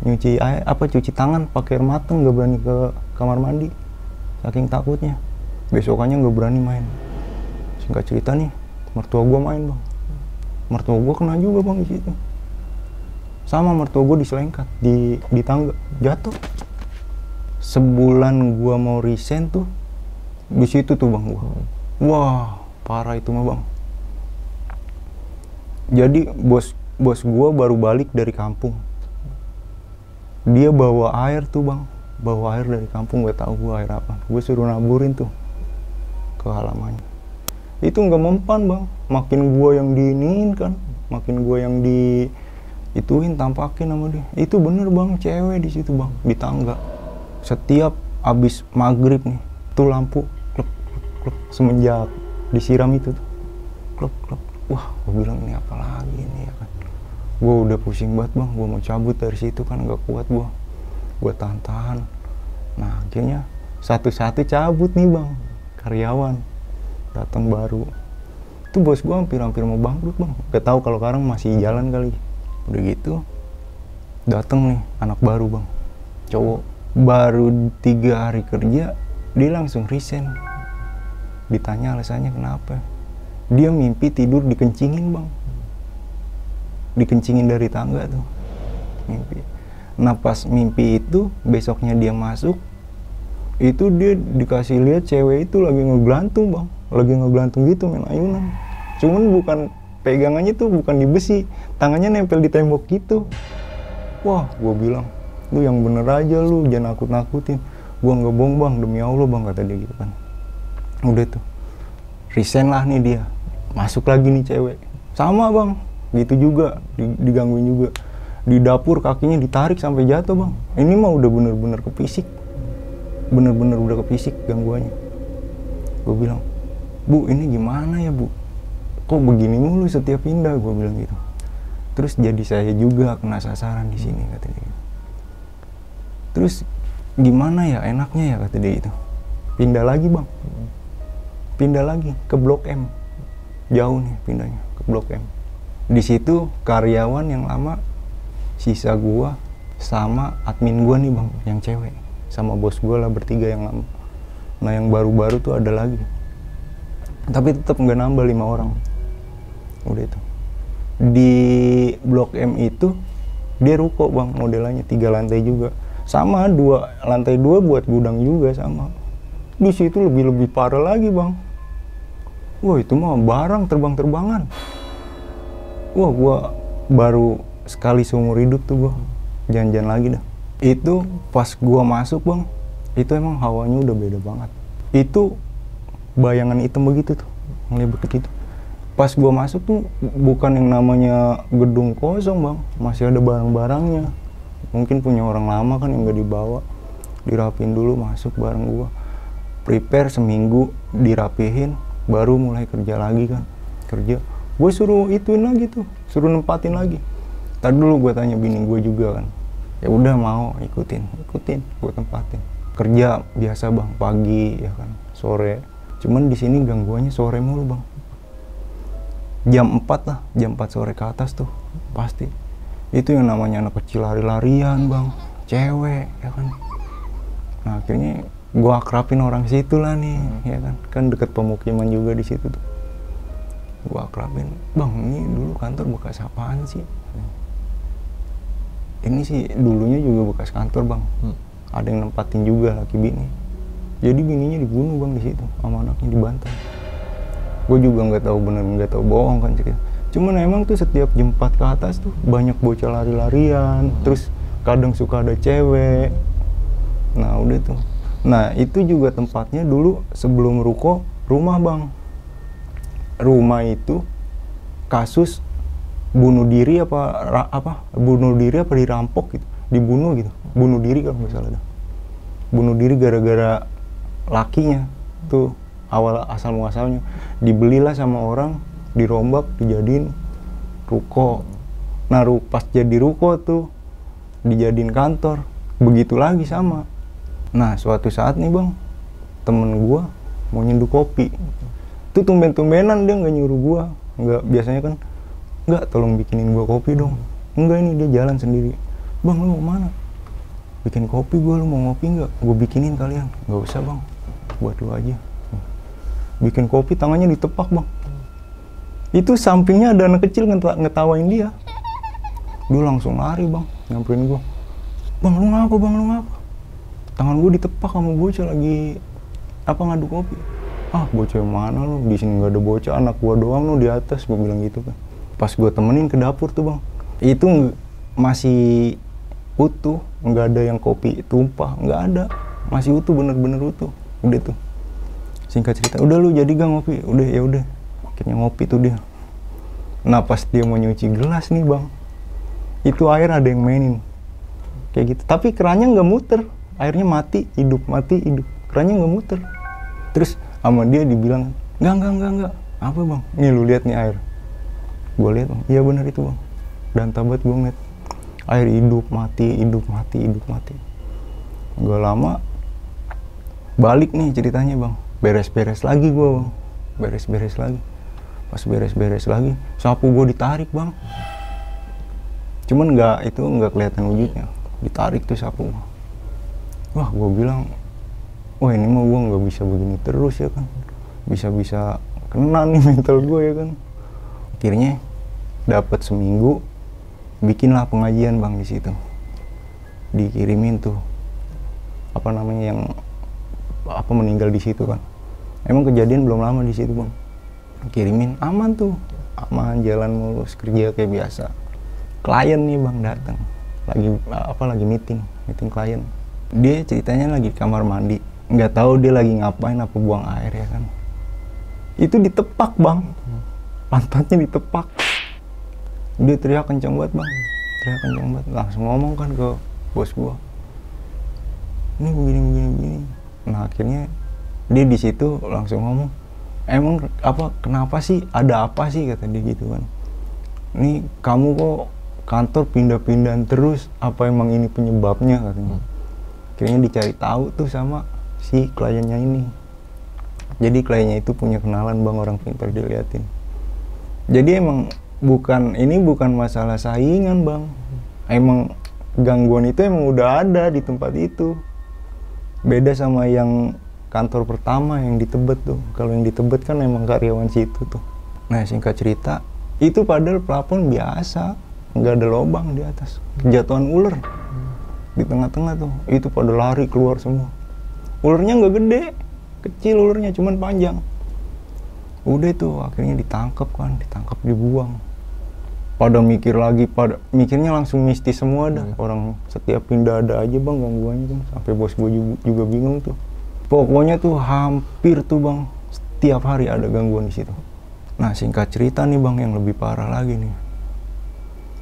Cuci tangan pakai air mateng, nggak berani ke kamar mandi. Saking takutnya. Besokannya nggak berani main. Singkat cerita nih, mertua gue main bang. Mertua gue kena juga bang di situ. Sama mertua gue diselengkat di tangga, jatuh. Sebulan gue mau resign tuh di situ tuh bang gue. Wah parah itu mah bang. Jadi bos gue baru balik dari kampung. Dia bawa air tuh bang, bawa air dari kampung, gak tahu gue air apa. Gue suruh naburin tuh ke halamannya. Itu nggak mempan bang, makin gue yang diinin kan, makin gue yang ituin tampakin sama dia. Itu bener bang, cewek di situ bang, di tangga. Setiap abis maghrib nih, tuh lampu klep, klep, klep, semenjak disiram itu tuh, klep, klep. Wah, gue bilang ini apa lagi ini ya kan. Gue udah pusing banget bang, gue mau cabut dari situ kan, nggak kuat gue tahan. Nah akhirnya satu-satu cabut nih bang, karyawan datang baru. Itu bos gue hampir mau bangkrut bang, gak tahu kalau sekarang masih jalan kali. Udah gitu datang nih anak baru bang, cowok, baru 3 hari kerja dia langsung resign. Ditanya alasannya kenapa, dia mimpi tidur dikencingin bang, dikencingin dari tangga tuh mimpi. Nah pas mimpi itu besoknya dia masuk, itu dia dikasih lihat cewek itu lagi ngegelantung bang, lagi ngegelantung gitu main ayunan. Cuman bukan pegangannya tuh bukan di besi, tangannya nempel di tembok gitu. Wah gue bilang lu yang bener aja, lu jangan nakut-nakutin. Gue nggak bohong bang, demi Allah bang, kata dia gitu kan. Udah tuh resign lah nih dia, masuk lagi nih cewek sama bang, gitu juga digangguin juga. Di dapur kakinya ditarik sampai jatuh bang. Ini mah udah bener-bener kepisik, bener-bener udah kepisik gangguannya. Gue bilang, bu ini gimana ya bu, kok begini mulu setiap pindah, gue bilang gitu. Terus jadi saya juga kena sasaran di sini, kata dia. Terus gimana ya enaknya ya, kata dia itu. Pindah lagi bang, pindah lagi ke Blok M, jauh nih pindahnya ke Blok M. Di situ karyawan yang lama sisa gua sama admin gua nih bang, yang cewek, sama bos gua lah, bertiga yang lama. Nah yang baru-baru tuh ada lagi, tapi tetap nggak nambah 5 orang. Udah itu di Blok M itu dia ruko bang, modelannya 3 lantai juga, sama 2 lantai 2 buat gudang juga sama. Di situ lebih parah lagi bang. Wah itu mah barang terbang-terbangan. Wah gua baru sekali seumur hidup tuh gua jalan-jalan lagi dah. Itu pas gua masuk bang, itu emang hawanya udah beda banget. Itu bayangan hitam begitu tuh, ngelibet gitu. Pas gua masuk tuh bukan yang namanya gedung kosong bang, masih ada barang-barangnya. Mungkin punya orang lama kan yang gak dibawa, dirapin dulu masuk bareng gua. Prepare seminggu dirapihin, baru mulai kerja lagi kan. Kerja, gue suruh ituin lagi tuh, suruh nempatin lagi. Tadi dulu gue tanya bini gue juga kan, ya udah mau ikutin, gue tempatin. Kerja biasa bang, pagi ya kan, sore. Cuman di sini gangguannya sore mulu bang. Jam 4 lah, jam 4 sore ke atas tuh pasti. Itu yang namanya anak kecil lari-larian bang, cewek ya kan. Nah akhirnya gue akrabin orang situ lah nih, ya kan deket pemukiman juga di situ tuh. Gue akrabin, bang ini dulu kantor bekas apaan sih? Ini sih dulunya juga bekas kantor bang. Ada yang nempatin juga laki bini. Jadi bininya dibunuh bang di situ, sama anaknya dibantai. Gue juga nggak tahu bener nggak tahu bohong kan cerita. Cuman emang tuh setiap jam 4 ke atas tuh banyak bocah lari-larian, terus kadang suka ada cewek. Nah udah tuh. Nah itu juga tempatnya dulu sebelum ruko rumah bang. Rumah itu kasus bunuh diri bunuh diri apa dirampok gitu, dibunuh gitu, bunuh diri kalau nggak salah dah. Bunuh diri gara-gara lakinya tuh awal asal muasalnya dibelilah sama orang, dirombak, dijadiin ruko. Nah pas jadi ruko tuh dijadiin kantor, begitu lagi sama. Nah suatu saat nih bang, temen gua mau nyeduh kopi, tuh tumben-tumbenan dia nggak nyuruh gua, nggak, biasanya kan nggak, tolong bikinin gua kopi dong. Enggak, ini dia jalan sendiri. Bang lu mau mana? Bikin kopi gua, lu mau ngopi nggak? Gua bikinin kalian. Nggak usah bang, buat lu aja. Bikin kopi tangannya ditepak bang. Itu sampingnya ada anak kecil ngetawain dia. Dia langsung lari bang, nyamperin gua. Bang lu ngapa bang, lu ngapa? Tangan gua ditepak sama bocah lagi ngadu kopi. Ah bocah mana lu, di sini nggak ada bocah, anak gua doang lu di atas, gua bilang gitu kan. Pas gua temenin ke dapur tuh bang, itu masih utuh, nggak ada yang kopi tumpah, nggak ada, masih utuh, bener-bener utuh. Udah tuh, singkat cerita, udah lu jadi gak ngopi? Udah, ya udah, akhirnya ngopi tuh dia. Nah pas dia mau nyuci gelas nih bang, itu air ada yang mainin kayak gitu, tapi kerannya nggak muter, airnya mati hidup, kerannya nggak muter. Terus sama dia dibilang, enggak, apa bang? Nih lu lihat nih air. Gue lihat bang, iya benar itu bang. Dan tabat gue ngeliat air hidup mati. Gak lama balik nih ceritanya bang, beres-beres lagi gue bang, beres-beres lagi. Pas beres-beres lagi, sapu gue ditarik bang. Cuman nggak kelihatan wujudnya, ditarik tuh sapu. Wah gue bilang, wah ini mah gue nggak bisa begini terus ya kan, bisa kena nih mental gue ya kan. Akhirnya dapat seminggu, bikinlah pengajian bang di situ, dikirimin tuh yang meninggal di situ kan. Emang kejadian belum lama di situ bang, kirimin, aman tuh, aman, jalan mulus, kerja kayak biasa. Klien nih bang datang, lagi meeting klien. Dia ceritanya lagi di kamar mandi, nggak tahu dia lagi ngapain, apa buang air ya kan. Itu ditepak bang, pantatnya ditepak. Dia teriak kencang banget bang, langsung ngomong kan ke bos gua, ini begini. Nah akhirnya dia di situ langsung ngomong, emang kenapa sih, ada apa sih, kata dia gitu kan. Ini kamu kok kantor pindah-pindahan terus, apa emang ini penyebabnya, katanya. Akhirnya dicari tahu tuh sama si kliennya ini. Jadi kliennya itu punya kenalan bang, orang pintar, diliatin. Jadi emang bukan masalah saingan bang, emang gangguan itu emang udah ada di tempat itu. Beda sama yang kantor pertama yang di Tebet tuh. Kalau yang di Tebet kan emang karyawan situ tuh. Nah singkat cerita, itu padahal plafon biasa, nggak ada lubang di atas. Kejatuhan ular di tengah-tengah tuh, itu pada lari keluar semua. Ularnya nggak gede, kecil ularnya, cuman panjang. Udah tuh akhirnya ditangkap dibuang. Pada mikirnya langsung mistis semua dah. Orang setiap pindah ada aja bang gangguannya tuh. Sampai bos gue juga bingung tuh. Pokoknya tuh hampir tuh bang, setiap hari ada gangguan di situ. Nah singkat cerita nih bang, yang lebih parah lagi nih.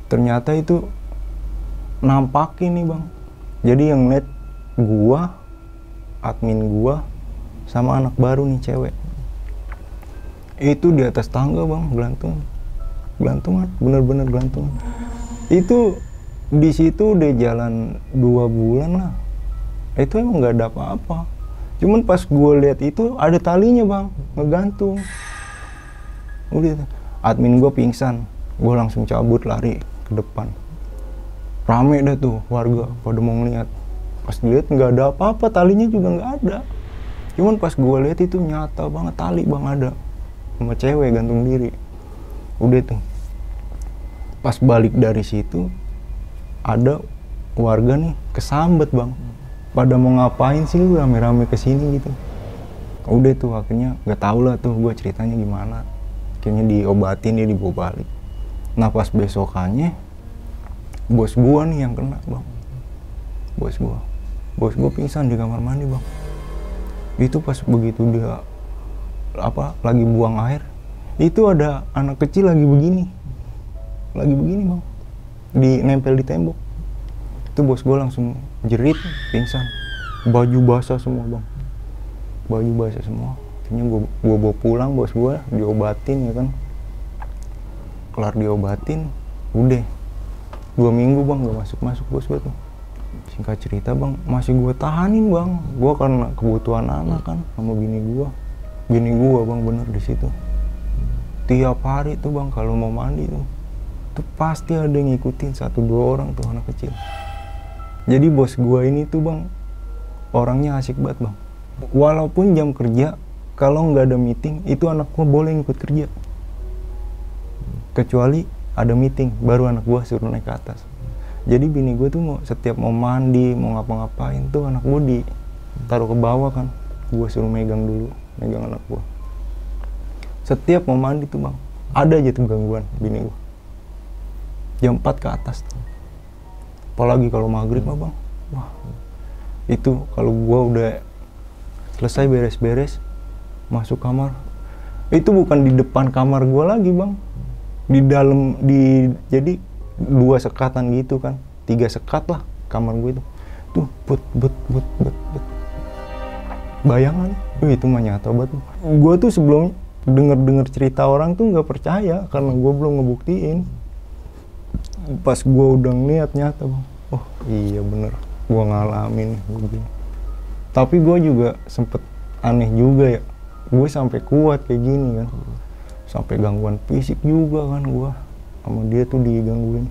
Ternyata itu nampakin nih bang. Jadi yang net gua, admin gua, sama anak baru nih cewek. Itu di atas tangga bang, gelantungan, bener-bener gelantungan. Itu di situ udah jalan 2 bulan lah. Itu emang nggak ada apa-apa. Cuman pas gue lihat itu ada talinya bang, ngegantung. Udah, admin gue pingsan, gue langsung cabut lari ke depan. Rame dah tuh warga pada mau ngeliat. Pas dilihat nggak ada apa-apa, talinya juga nggak ada. Cuman pas gue lihat itu nyata banget, tali bang ada, sama cewek gantung diri. Udah tuh, pas balik dari situ ada warga nih kesambet bang, pada mau ngapain sih lu rame-rame kesini gitu. Udah tuh akhirnya nggak tahu lah tuh gue ceritanya gimana, akhirnya diobatin, dia dibawa balik. Nah pas besokannya bos gua nih yang kena bang. Bos gua pingsan di kamar mandi bang. Itu pas begitu dia lagi buang air, itu ada anak kecil lagi begini bang, nempel di tembok. Itu bos gua langsung jerit, pingsan, baju basah semua bang, akhirnya gua bawa pulang, bos gua diobatin ya kan. Kelar diobatin, udah 2 minggu bang gak masuk bos gua tuh. Singkat cerita bang, masih gue tahanin bang, gue karena kebutuhan anak kan sama bini gue bang, bener di situ. Tiap hari tuh bang kalau mau mandi tuh pasti ada yang ngikutin 1-2 orang tuh anak kecil. Jadi bos gue ini tuh bang orangnya asik banget bang. Walaupun jam kerja kalau nggak ada meeting itu anak gue boleh ngikut kerja. Kecuali ada meeting baru anak gue suruh naik ke atas. Jadi bini gue tuh setiap mau mandi, mau ngapa-ngapain tuh anak gue ditaruh ke bawah kan. Gue suruh megang anak gue. Setiap mau mandi tuh bang, ada aja tuh gangguan bini gue. Jam 4 ke atas tuh. Apalagi kalau maghrib mah bang, wah itu kalau gue udah selesai beres-beres, masuk kamar, itu bukan di depan kamar gue lagi bang. Di dalam, jadi 2 sekatan gitu kan, 3 sekat lah kamar gue itu. Tuh but. Bayangan, itu mah nyata banget. Gue tuh sebelum denger cerita orang tuh nggak percaya karena gue belum ngebuktiin. Pas gue udah ngeliat nyata bang, oh iya bener, gue ngalamin. Tapi gue juga sempet aneh juga ya, gue sampai kuat kayak gini kan, sampai gangguan fisik juga kan gue. Sama dia tuh digangguin.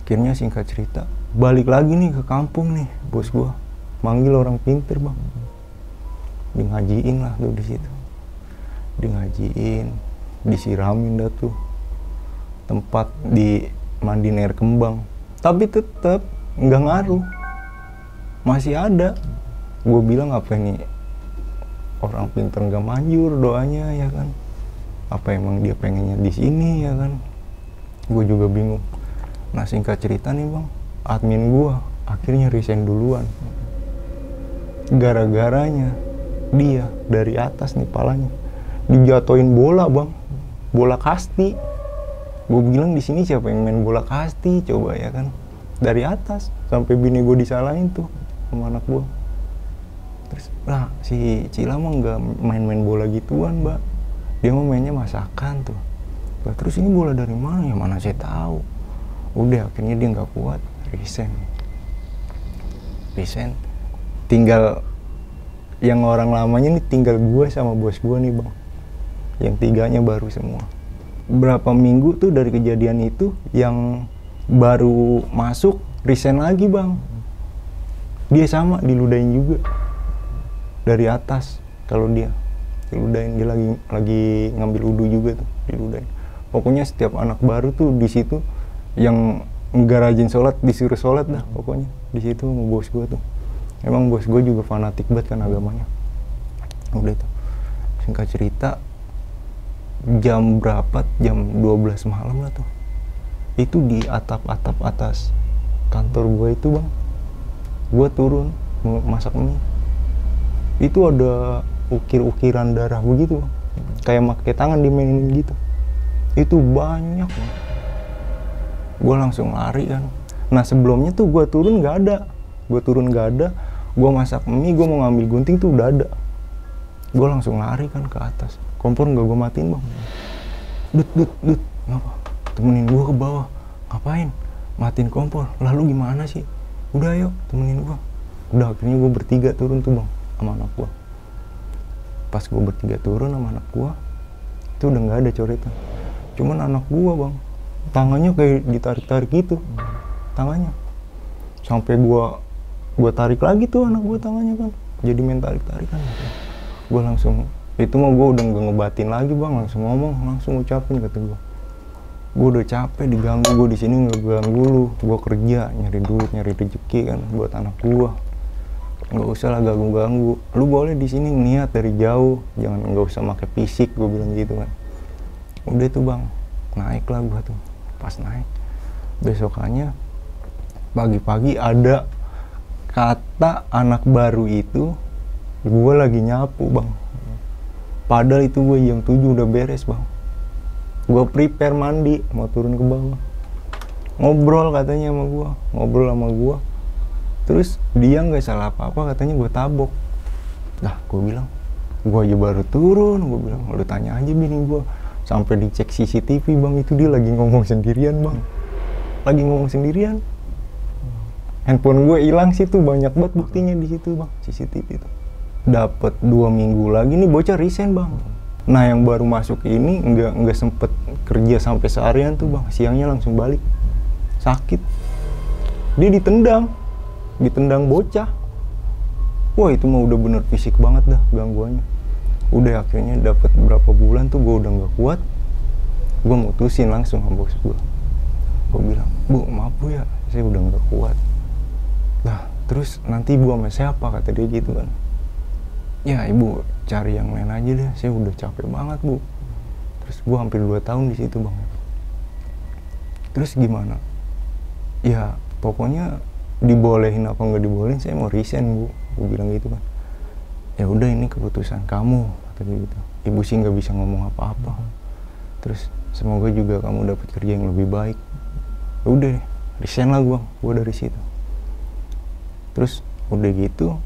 Akhirnya singkat cerita, balik lagi nih ke kampung nih, bos gua manggil orang pinter bang, di ngajiin lah tuh di situ, disiramin dah tuh tempat di mandi air kembang. Tapi tetep nggak ngaruh, masih ada. Gue bilang apa ini orang pinter nggak manjur doanya ya kan? Apa emang dia pengennya di sini ya kan? Gue juga bingung. Nah singkat cerita nih bang, admin gue akhirnya resign duluan. Gara-garanya dia dari atas nih palanya dijatuhin bola bang, bola kasti. Gue bilang di sini siapa yang main bola kasti coba ya kan? Dari atas sampai bini gue disalahin tuh sama anak gue. Terus lah si Cila mah nggak main-main bola gituan mbak. Dia mau mainnya masakan tuh. Nah, terus ini bola dari mana ya, mana saya tahu. Udah akhirnya dia nggak kuat, resign. Tinggal yang orang lamanya nih, tinggal gue sama bos gue nih bang. Yang 3-nya baru semua. Berapa minggu tuh dari kejadian itu, yang baru masuk resign lagi bang. Dia sama diludahin juga dari atas. Kalau dia diludahin, dia lagi ngambil wudu juga tuh diludahin. Pokoknya setiap anak baru tuh di situ yang nggak rajin sholat disuruh sholat dah pokoknya di situ sama bos gue tuh. Emang bos gue juga fanatik banget kan agamanya. Udah tuh singkat cerita, jam berapa, jam 12 malam lah tuh, itu di atap atas kantor gue itu bang, gue turun mau masak mie, itu ada ukir-ukiran darah begitu bang. Kayak pakai tangan dimainin gitu. Itu banyak bang. Gue langsung lari kan. Nah sebelumnya tuh gue turun nggak ada. Gue masak mie, gue mau ngambil gunting tuh udah ada. Gue langsung lari kan ke atas. Kompor nggak gue matiin bang. Dut, ngapa? Temenin gue ke bawah. Ngapain? Matiin kompor. Lalu gimana sih? Udah ayo temenin gue. Udah akhirnya gue bertiga turun tuh bang sama anak gue. Pas gue bertiga turun sama anak gue, itu udah nggak ada coretan. Cuman anak gue bang, tangannya kayak ditarik-tarik gitu, tangannya. Sampai gue tarik lagi tuh anak gue tangannya kan, jadi main tarik-tarikan. Gue langsung, itu mah gue udah nggak ngebatin lagi bang, langsung ngomong, langsung ucapin kata gue. Gue udah capek diganggu, gue di sini nggak ganggu lu, gue kerja nyari duit, nyari rezeki kan buat anak gue. Nggak usah lah ganggu-ganggu, lu boleh di sini niat dari jauh, nggak usah pakai fisik, gue bilang gitu kan. Udah tuh bang, naik lah gua tuh. Pas naik, besokannya pagi-pagi ada kata anak baru itu gua lagi nyapu bang. Padahal itu gua jam 7 udah beres bang. Gua prepare mandi mau turun ke bawah, ngobrol katanya sama gua, ngobrol sama gua. Terus dia nggak salah apa-apa, katanya gua tabok. Nah gua bilang, gua aja baru turun. Gua bilang, lu tanya aja bini gua. Sampai dicek CCTV bang, itu dia lagi ngomong sendirian bang, lagi ngomong sendirian. Handphone gue hilang sih tuh, banyak banget buktinya di situ bang, CCTV itu. Dapat 2 minggu lagi nih bocah resign bang. Nah yang baru masuk ini nggak sempet kerja sampai seharian tuh bang, siangnya langsung balik, sakit. Dia ditendang bocah. Wah itu mah udah bener fisik banget dah gangguannya. Udah akhirnya dapat berapa bulan tuh gue udah nggak kuat, gue mutusin langsung sama bos gue. Gue bilang, bu maaf bu ya, saya udah nggak kuat. Lah terus nanti ibu sama siapa, kata dia gitu kan. Ya ibu cari yang lain aja deh, saya udah capek banget bu. Terus gue hampir 2 tahun di situ bang. Terus gimana? Ya pokoknya dibolehin apa nggak dibolehin, saya mau resign bu. Gue bilang gitu kan. Ya udah ini keputusan kamu, kata dia gitu. Ibu sih nggak bisa ngomong apa-apa. Terus semoga juga kamu dapat kerja yang lebih baik. Ya udah resign lah gue dari situ. Terus udah gitu,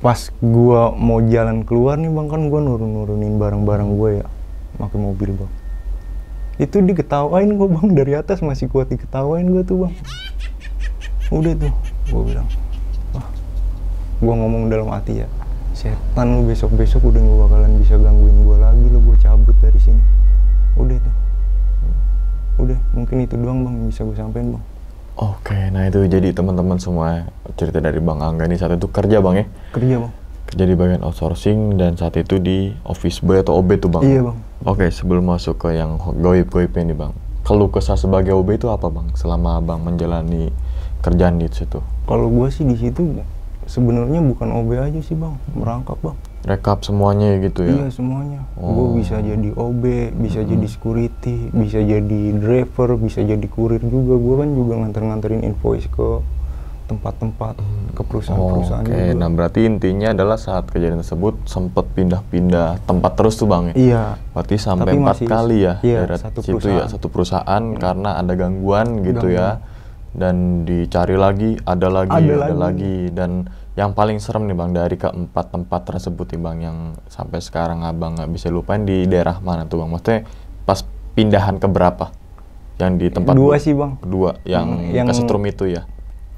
pas gue mau jalan keluar nih bang, kan gue nurunin barang-barang gue ya, pakai mobil bang. Itu diketawain gue bang, dari atas masih kuat diketawain gue tuh bang. Udah tuh, gue bilang, wah, gue ngomong dalam hati ya, setan lu besok-besok udah gak bakalan bisa gangguin gue lagi, lu gue cabut dari sini. Udah tuh, udah mungkin itu doang bang yang bisa gue sampein bang. Oke, nah itu jadi teman-teman semua cerita dari Bang Angga ini. Saat itu kerja bang ya? Kerja bang. Kerja di bagian outsourcing dan saat itu di office boy atau OB tuh bang? Iya bang. Oke, sebelum masuk ke yang goib-goibnya nih bang, keluh kesah sebagai OB itu apa bang selama bang menjalani kerjaan di situ? Kalau gue sih di situ sebenarnya bukan OB aja sih bang, merangkap bang. Rekap semuanya gitu ya? Iya semuanya. Gue bisa jadi OB, bisa jadi security, bisa jadi driver, bisa jadi kurir juga. Gue kan juga nganterin invoice ke tempat-tempat, ke perusahaan-perusahaan Oke, juga. nah berarti intinya adalah saat kejadian tersebut sempat pindah-pindah tempat terus tuh bang ya? Iya. Berarti sampai 4 kali ya? Iya, dari satu situ perusahaan. ya, satu perusahaan karena ada gangguan gitu ya. Dan dicari lagi, ada lagi. Dan yang paling serem nih bang, dari keempat tempat tersebut nih bang, yang sampai sekarang abang nggak bisa lupain, di daerah mana tuh bang? Maksudnya pas pindahan ke berapa? Yang di tempat sih bang. Kedua, yang kesetrum itu ya?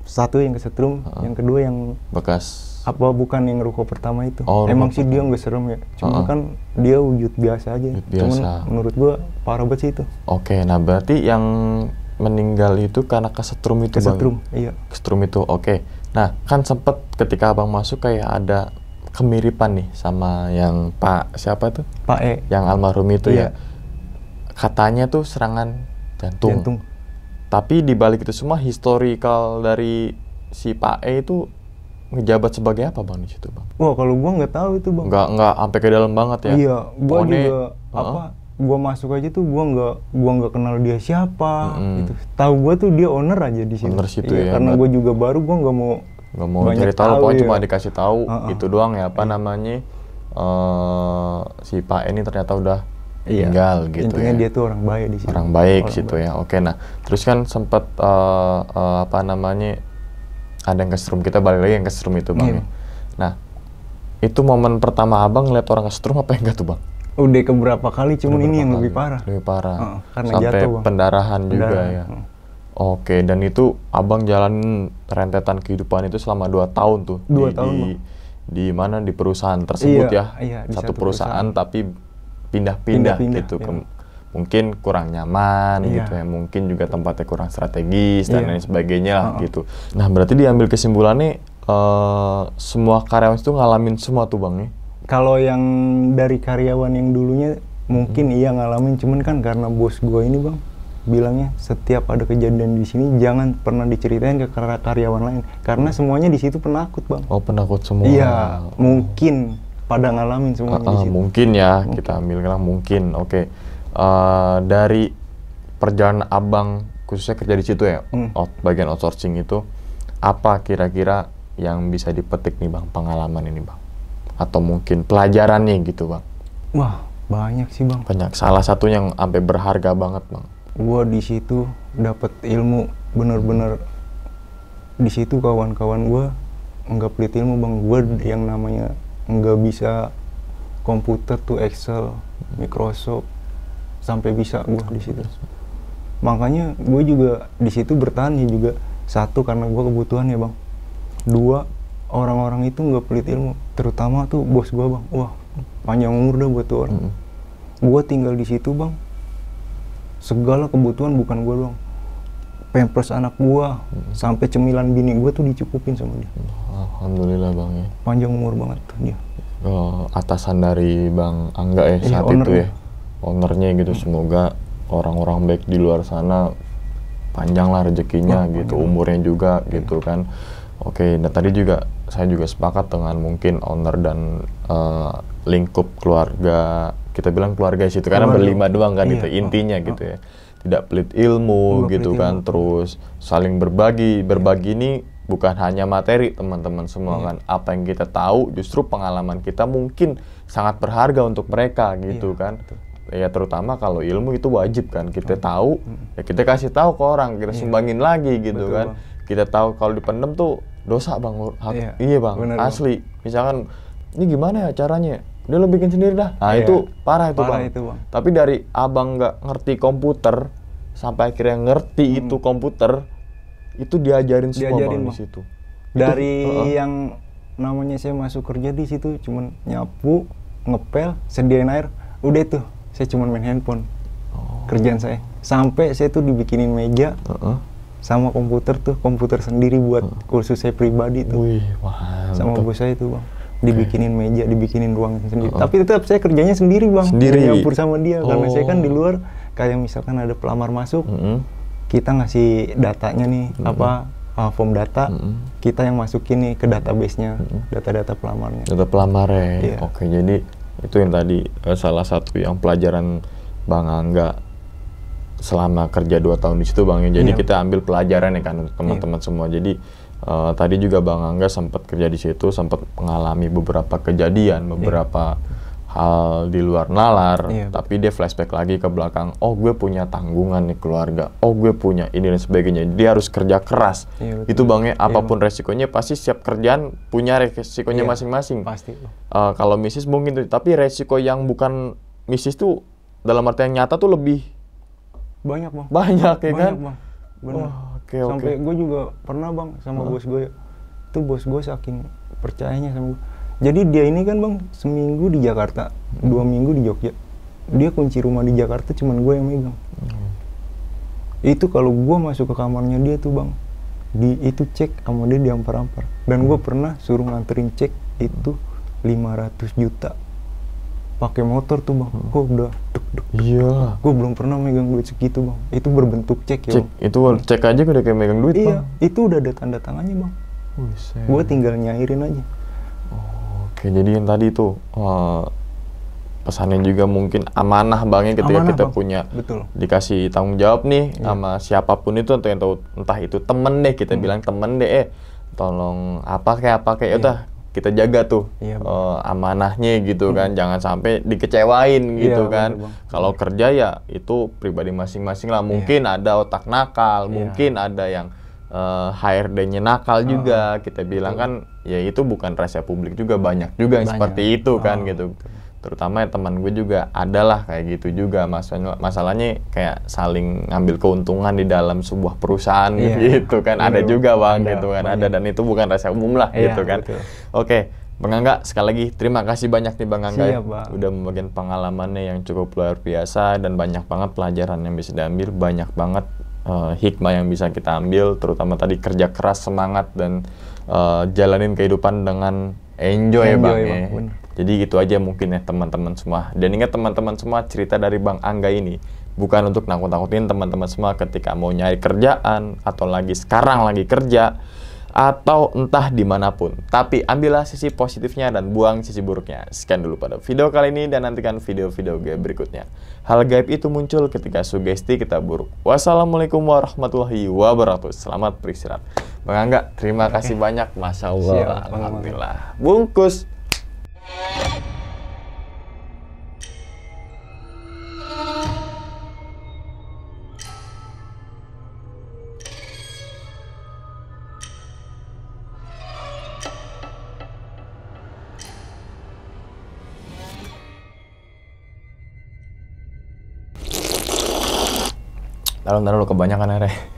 Satu yang kesetrum, yang kedua yang bekas apa bukan yang ruko pertama itu. Oh, emang sih dia nggak serem ya, cuma kan dia wujud biasa aja. Cuman menurut gua parah banget sih itu. Oke, nah berarti yang meninggal itu karena kesetrum itu kesetrum, bang? Iya. Kesetrum itu, oke. Nah, kan sempet ketika abang masuk kayak ada kemiripan nih sama yang Pak siapa tuh? Pak E. Yang almarhum itu iya. Ya. Katanya tuh serangan jantung. Tapi di balik itu semua historical dari si Pak E itu ngejabat sebagai apa bang di situ bang? Wah kalau gua nggak tahu itu bang. Nggak sampai ke dalam banget ya? Iya, gua juga gua masuk aja tuh gua nggak kenal dia siapa gitu. Tahu gua tuh dia owner aja di sini. Owner situ iya, ya. Karena gua juga baru, gua nggak mau cari tahu, pokoknya iya. cuma dikasih tahu itu doang ya, apa namanya, si Pak ini ternyata udah tinggal gitu. Intinya ya. dia tuh orang baik di sini. Orang baik situ ya. Oke, nah terus kan sempat apa namanya, ada yang kesetrum, kita balik lagi yang kesetrum itu bang. Iya. Nah itu momen pertama abang ngeliat orang kesetrum apa enggak tuh bang? Udah keberapa kali, cuman ini yang lebih parah. Lebih parah. Karena sampai jatuh bang. Pendarahan juga ya. Oke, dan itu abang jalan rentetan kehidupan itu selama 2 tahun tuh. 2 tahun bang. Di mana, di perusahaan tersebut ya? Iya, di satu perusahaan tapi pindah-pindah gitu. Iya. Mungkin kurang nyaman iya. gitu ya, mungkin juga tempatnya kurang strategis dan lain sebagainya lah gitu. Nah berarti diambil kesimpulannya semua karyawan itu ngalamin semua tuh bang ya? Kalau yang dari karyawan yang dulunya mungkin iya ngalamin, cuman kan karena bos gue ini bang bilangnya setiap ada kejadian di sini jangan pernah diceritain ke karyawan lain karena semuanya di situ penakut bang. Oh penakut semua? Iya, mungkin pada ngalamin semuanya di situ. Mungkin ya, kita ambil mungkin. Oke. Dari perjalanan abang khususnya kerja di situ ya, bagian outsourcing itu, apa kira-kira yang bisa dipetik nih bang, pengalaman ini bang? Atau mungkin pelajarannya gitu bang? Wah, banyak sih bang. Banyak. Salah satu yang sampai berharga banget bang. Gua di situ dapat ilmu bener-bener. Di situ kawan-kawan gua nggak pelit ilmu bang. Gua yang namanya nggak bisa komputer tuh Excel, Microsoft, sampai bisa gua di situ. Makanya gue juga di situ bertahan ya juga. Satu, karena gue kebutuhan ya bang. Dua, orang-orang itu nggak pelit ilmu, terutama tuh bos gue bang. Wah, panjang umur dah buat tuh orang. Gue tinggal di situ bang, segala kebutuhan bukan gue doang, pampers anak gue sampai cemilan bini gue tuh dicukupin sama dia. Alhamdulillah bang ya. Panjang umur banget tuh dia. Atasan dari bang Angga ya saat itu ya, ownernya gitu. Semoga orang-orang baik di luar sana panjang lah rezekinya gitu, umurnya juga gitu kan. Oke, dan tadi juga saya juga sepakat dengan mungkin owner dan lingkup keluarga, kita bilang keluarga situ karena berlima doang kan itu intinya gitu ya. Tidak pelit ilmu gitu kan, terus saling berbagi. Berbagi ini bukan hanya materi teman-teman semua kan. Apa yang kita tahu justru pengalaman kita mungkin sangat berharga untuk mereka gitu kan. Ya terutama kalau ilmu itu wajib kan, kita tahu ya kita kasih tahu ke orang, kita sumbangin lagi gitu. Betul, kan bang. Kita tahu kalau dipendem tuh dosa bang. Iya bang, bener, asli bang. Misalkan ini gimana ya caranya, udah lo bikin sendiri dah. Nah itu parah itu bang. Tapi dari abang nggak ngerti komputer sampai akhirnya ngerti itu komputer, itu diajarin semua bang di situ. Dari yang namanya saya masuk kerja di situ cuman nyapu, ngepel, sediain air, udah itu. Saya cuma main handphone, kerjaan saya. Sampai saya tuh dibikinin meja sama komputer sendiri buat kursus saya pribadi tuh. Wih, sama bos saya tuh bang, dibikinin meja, dibikinin ruang sendiri. Tapi tetap saya kerjanya sendiri bang, nyampur sama dia. Karena saya kan di luar, kayak misalkan ada pelamar masuk, kita ngasih datanya nih, form data, kita yang masukin nih ke database-nya, data-data pelamarnya. Data pelamarnya, oke. Jadi itu yang tadi salah satu yang pelajaran Bang Angga selama kerja 2 tahun di situ bang. Jadi kita ambil pelajaran ya kan untuk teman-teman semua. Jadi tadi juga Bang Angga sempat kerja di situ, sempat mengalami beberapa kejadian, beberapa hal di luar nalar. Tapi dia flashback lagi ke belakang. Oh gue punya tanggungan nih keluarga. Oh gue punya ini dan sebagainya. Dia harus kerja keras. Itu bang ya. Apapun resikonya pasti setiap kerjaan punya resikonya masing-masing. Pasti. Kalau misis mungkin tuh. Tapi resiko yang bukan misis tuh dalam artian nyata tuh lebih banyak bang. Banyak ya kan? Bang. Bener. Sampai gue juga pernah bang sama bos gue. Itu bos gue saking percayanya sama gue. Jadi dia ini kan bang seminggu di Jakarta, 2 minggu di Jogja. Dia kunci rumah di Jakarta cuman gue yang megang. Itu kalau gue masuk ke kamarnya dia tuh bang, itu cek sama dia diampar-ampar. Dan gue pernah suruh nganterin cek itu 500 juta. Pakai motor tuh bang, kok udah deg-deg. Iya. Gue belum pernah megang duit segitu bang. Itu berbentuk cek ya. Itu cek aja udah kayak megang duit bang. Itu udah ada tanda tangannya bang. Gue tinggal nyairin aja. Oke, jadi yang tadi itu pesannya juga mungkin amanah bang ya, ketika kita bang punya dikasih tanggung jawab nih sama siapapun itu, entah itu temen deh, kita bilang temen deh, tolong apa kayak udah kita jaga tuh amanahnya gitu kan, jangan sampai dikecewain gitu kan. Kalau kerja ya itu pribadi masing-masing lah, mungkin ada otak nakal, mungkin ada yang HRD-nya nakal juga, kita bilang kan ya itu bukan rahasia publik juga, banyak juga yang seperti itu kan gitu. Terutama teman gue juga adalah kayak gitu juga, masalahnya kayak saling ngambil keuntungan di dalam sebuah perusahaan gitu kan, ada juga bang gitu kan, ada, dan itu bukan rahasia umum lah gitu kan. Oke, Bang Angga, sekali lagi terima kasih banyak nih Bang Angga ya, udah membagikan pengalamannya yang cukup luar biasa dan banyak banget pelajaran yang bisa diambil, banyak banget hikmah yang bisa kita ambil, terutama tadi kerja keras, semangat, dan jalanin kehidupan dengan enjoy ya bang ya. Jadi gitu aja mungkin ya teman-teman semua. Dan ingat teman-teman semua, cerita dari Bang Angga ini bukan untuk nakut-nakutin teman-teman semua ketika mau nyari kerjaan atau sekarang lagi kerja, atau entah dimanapun. Tapi ambillah sisi positifnya dan buang sisi buruknya. Sekian dulu pada video kali ini dan nantikan video-video gue berikutnya. Hal gaib itu muncul ketika sugesti kita buruk. Wassalamualaikum warahmatullahi wabarakatuh. Selamat beristirahat. Bang Angga, terima kasih banyak. Masya Allah. Siap, Alhamdulillah. Bungkus. Taruh lu kebanyakan airnya.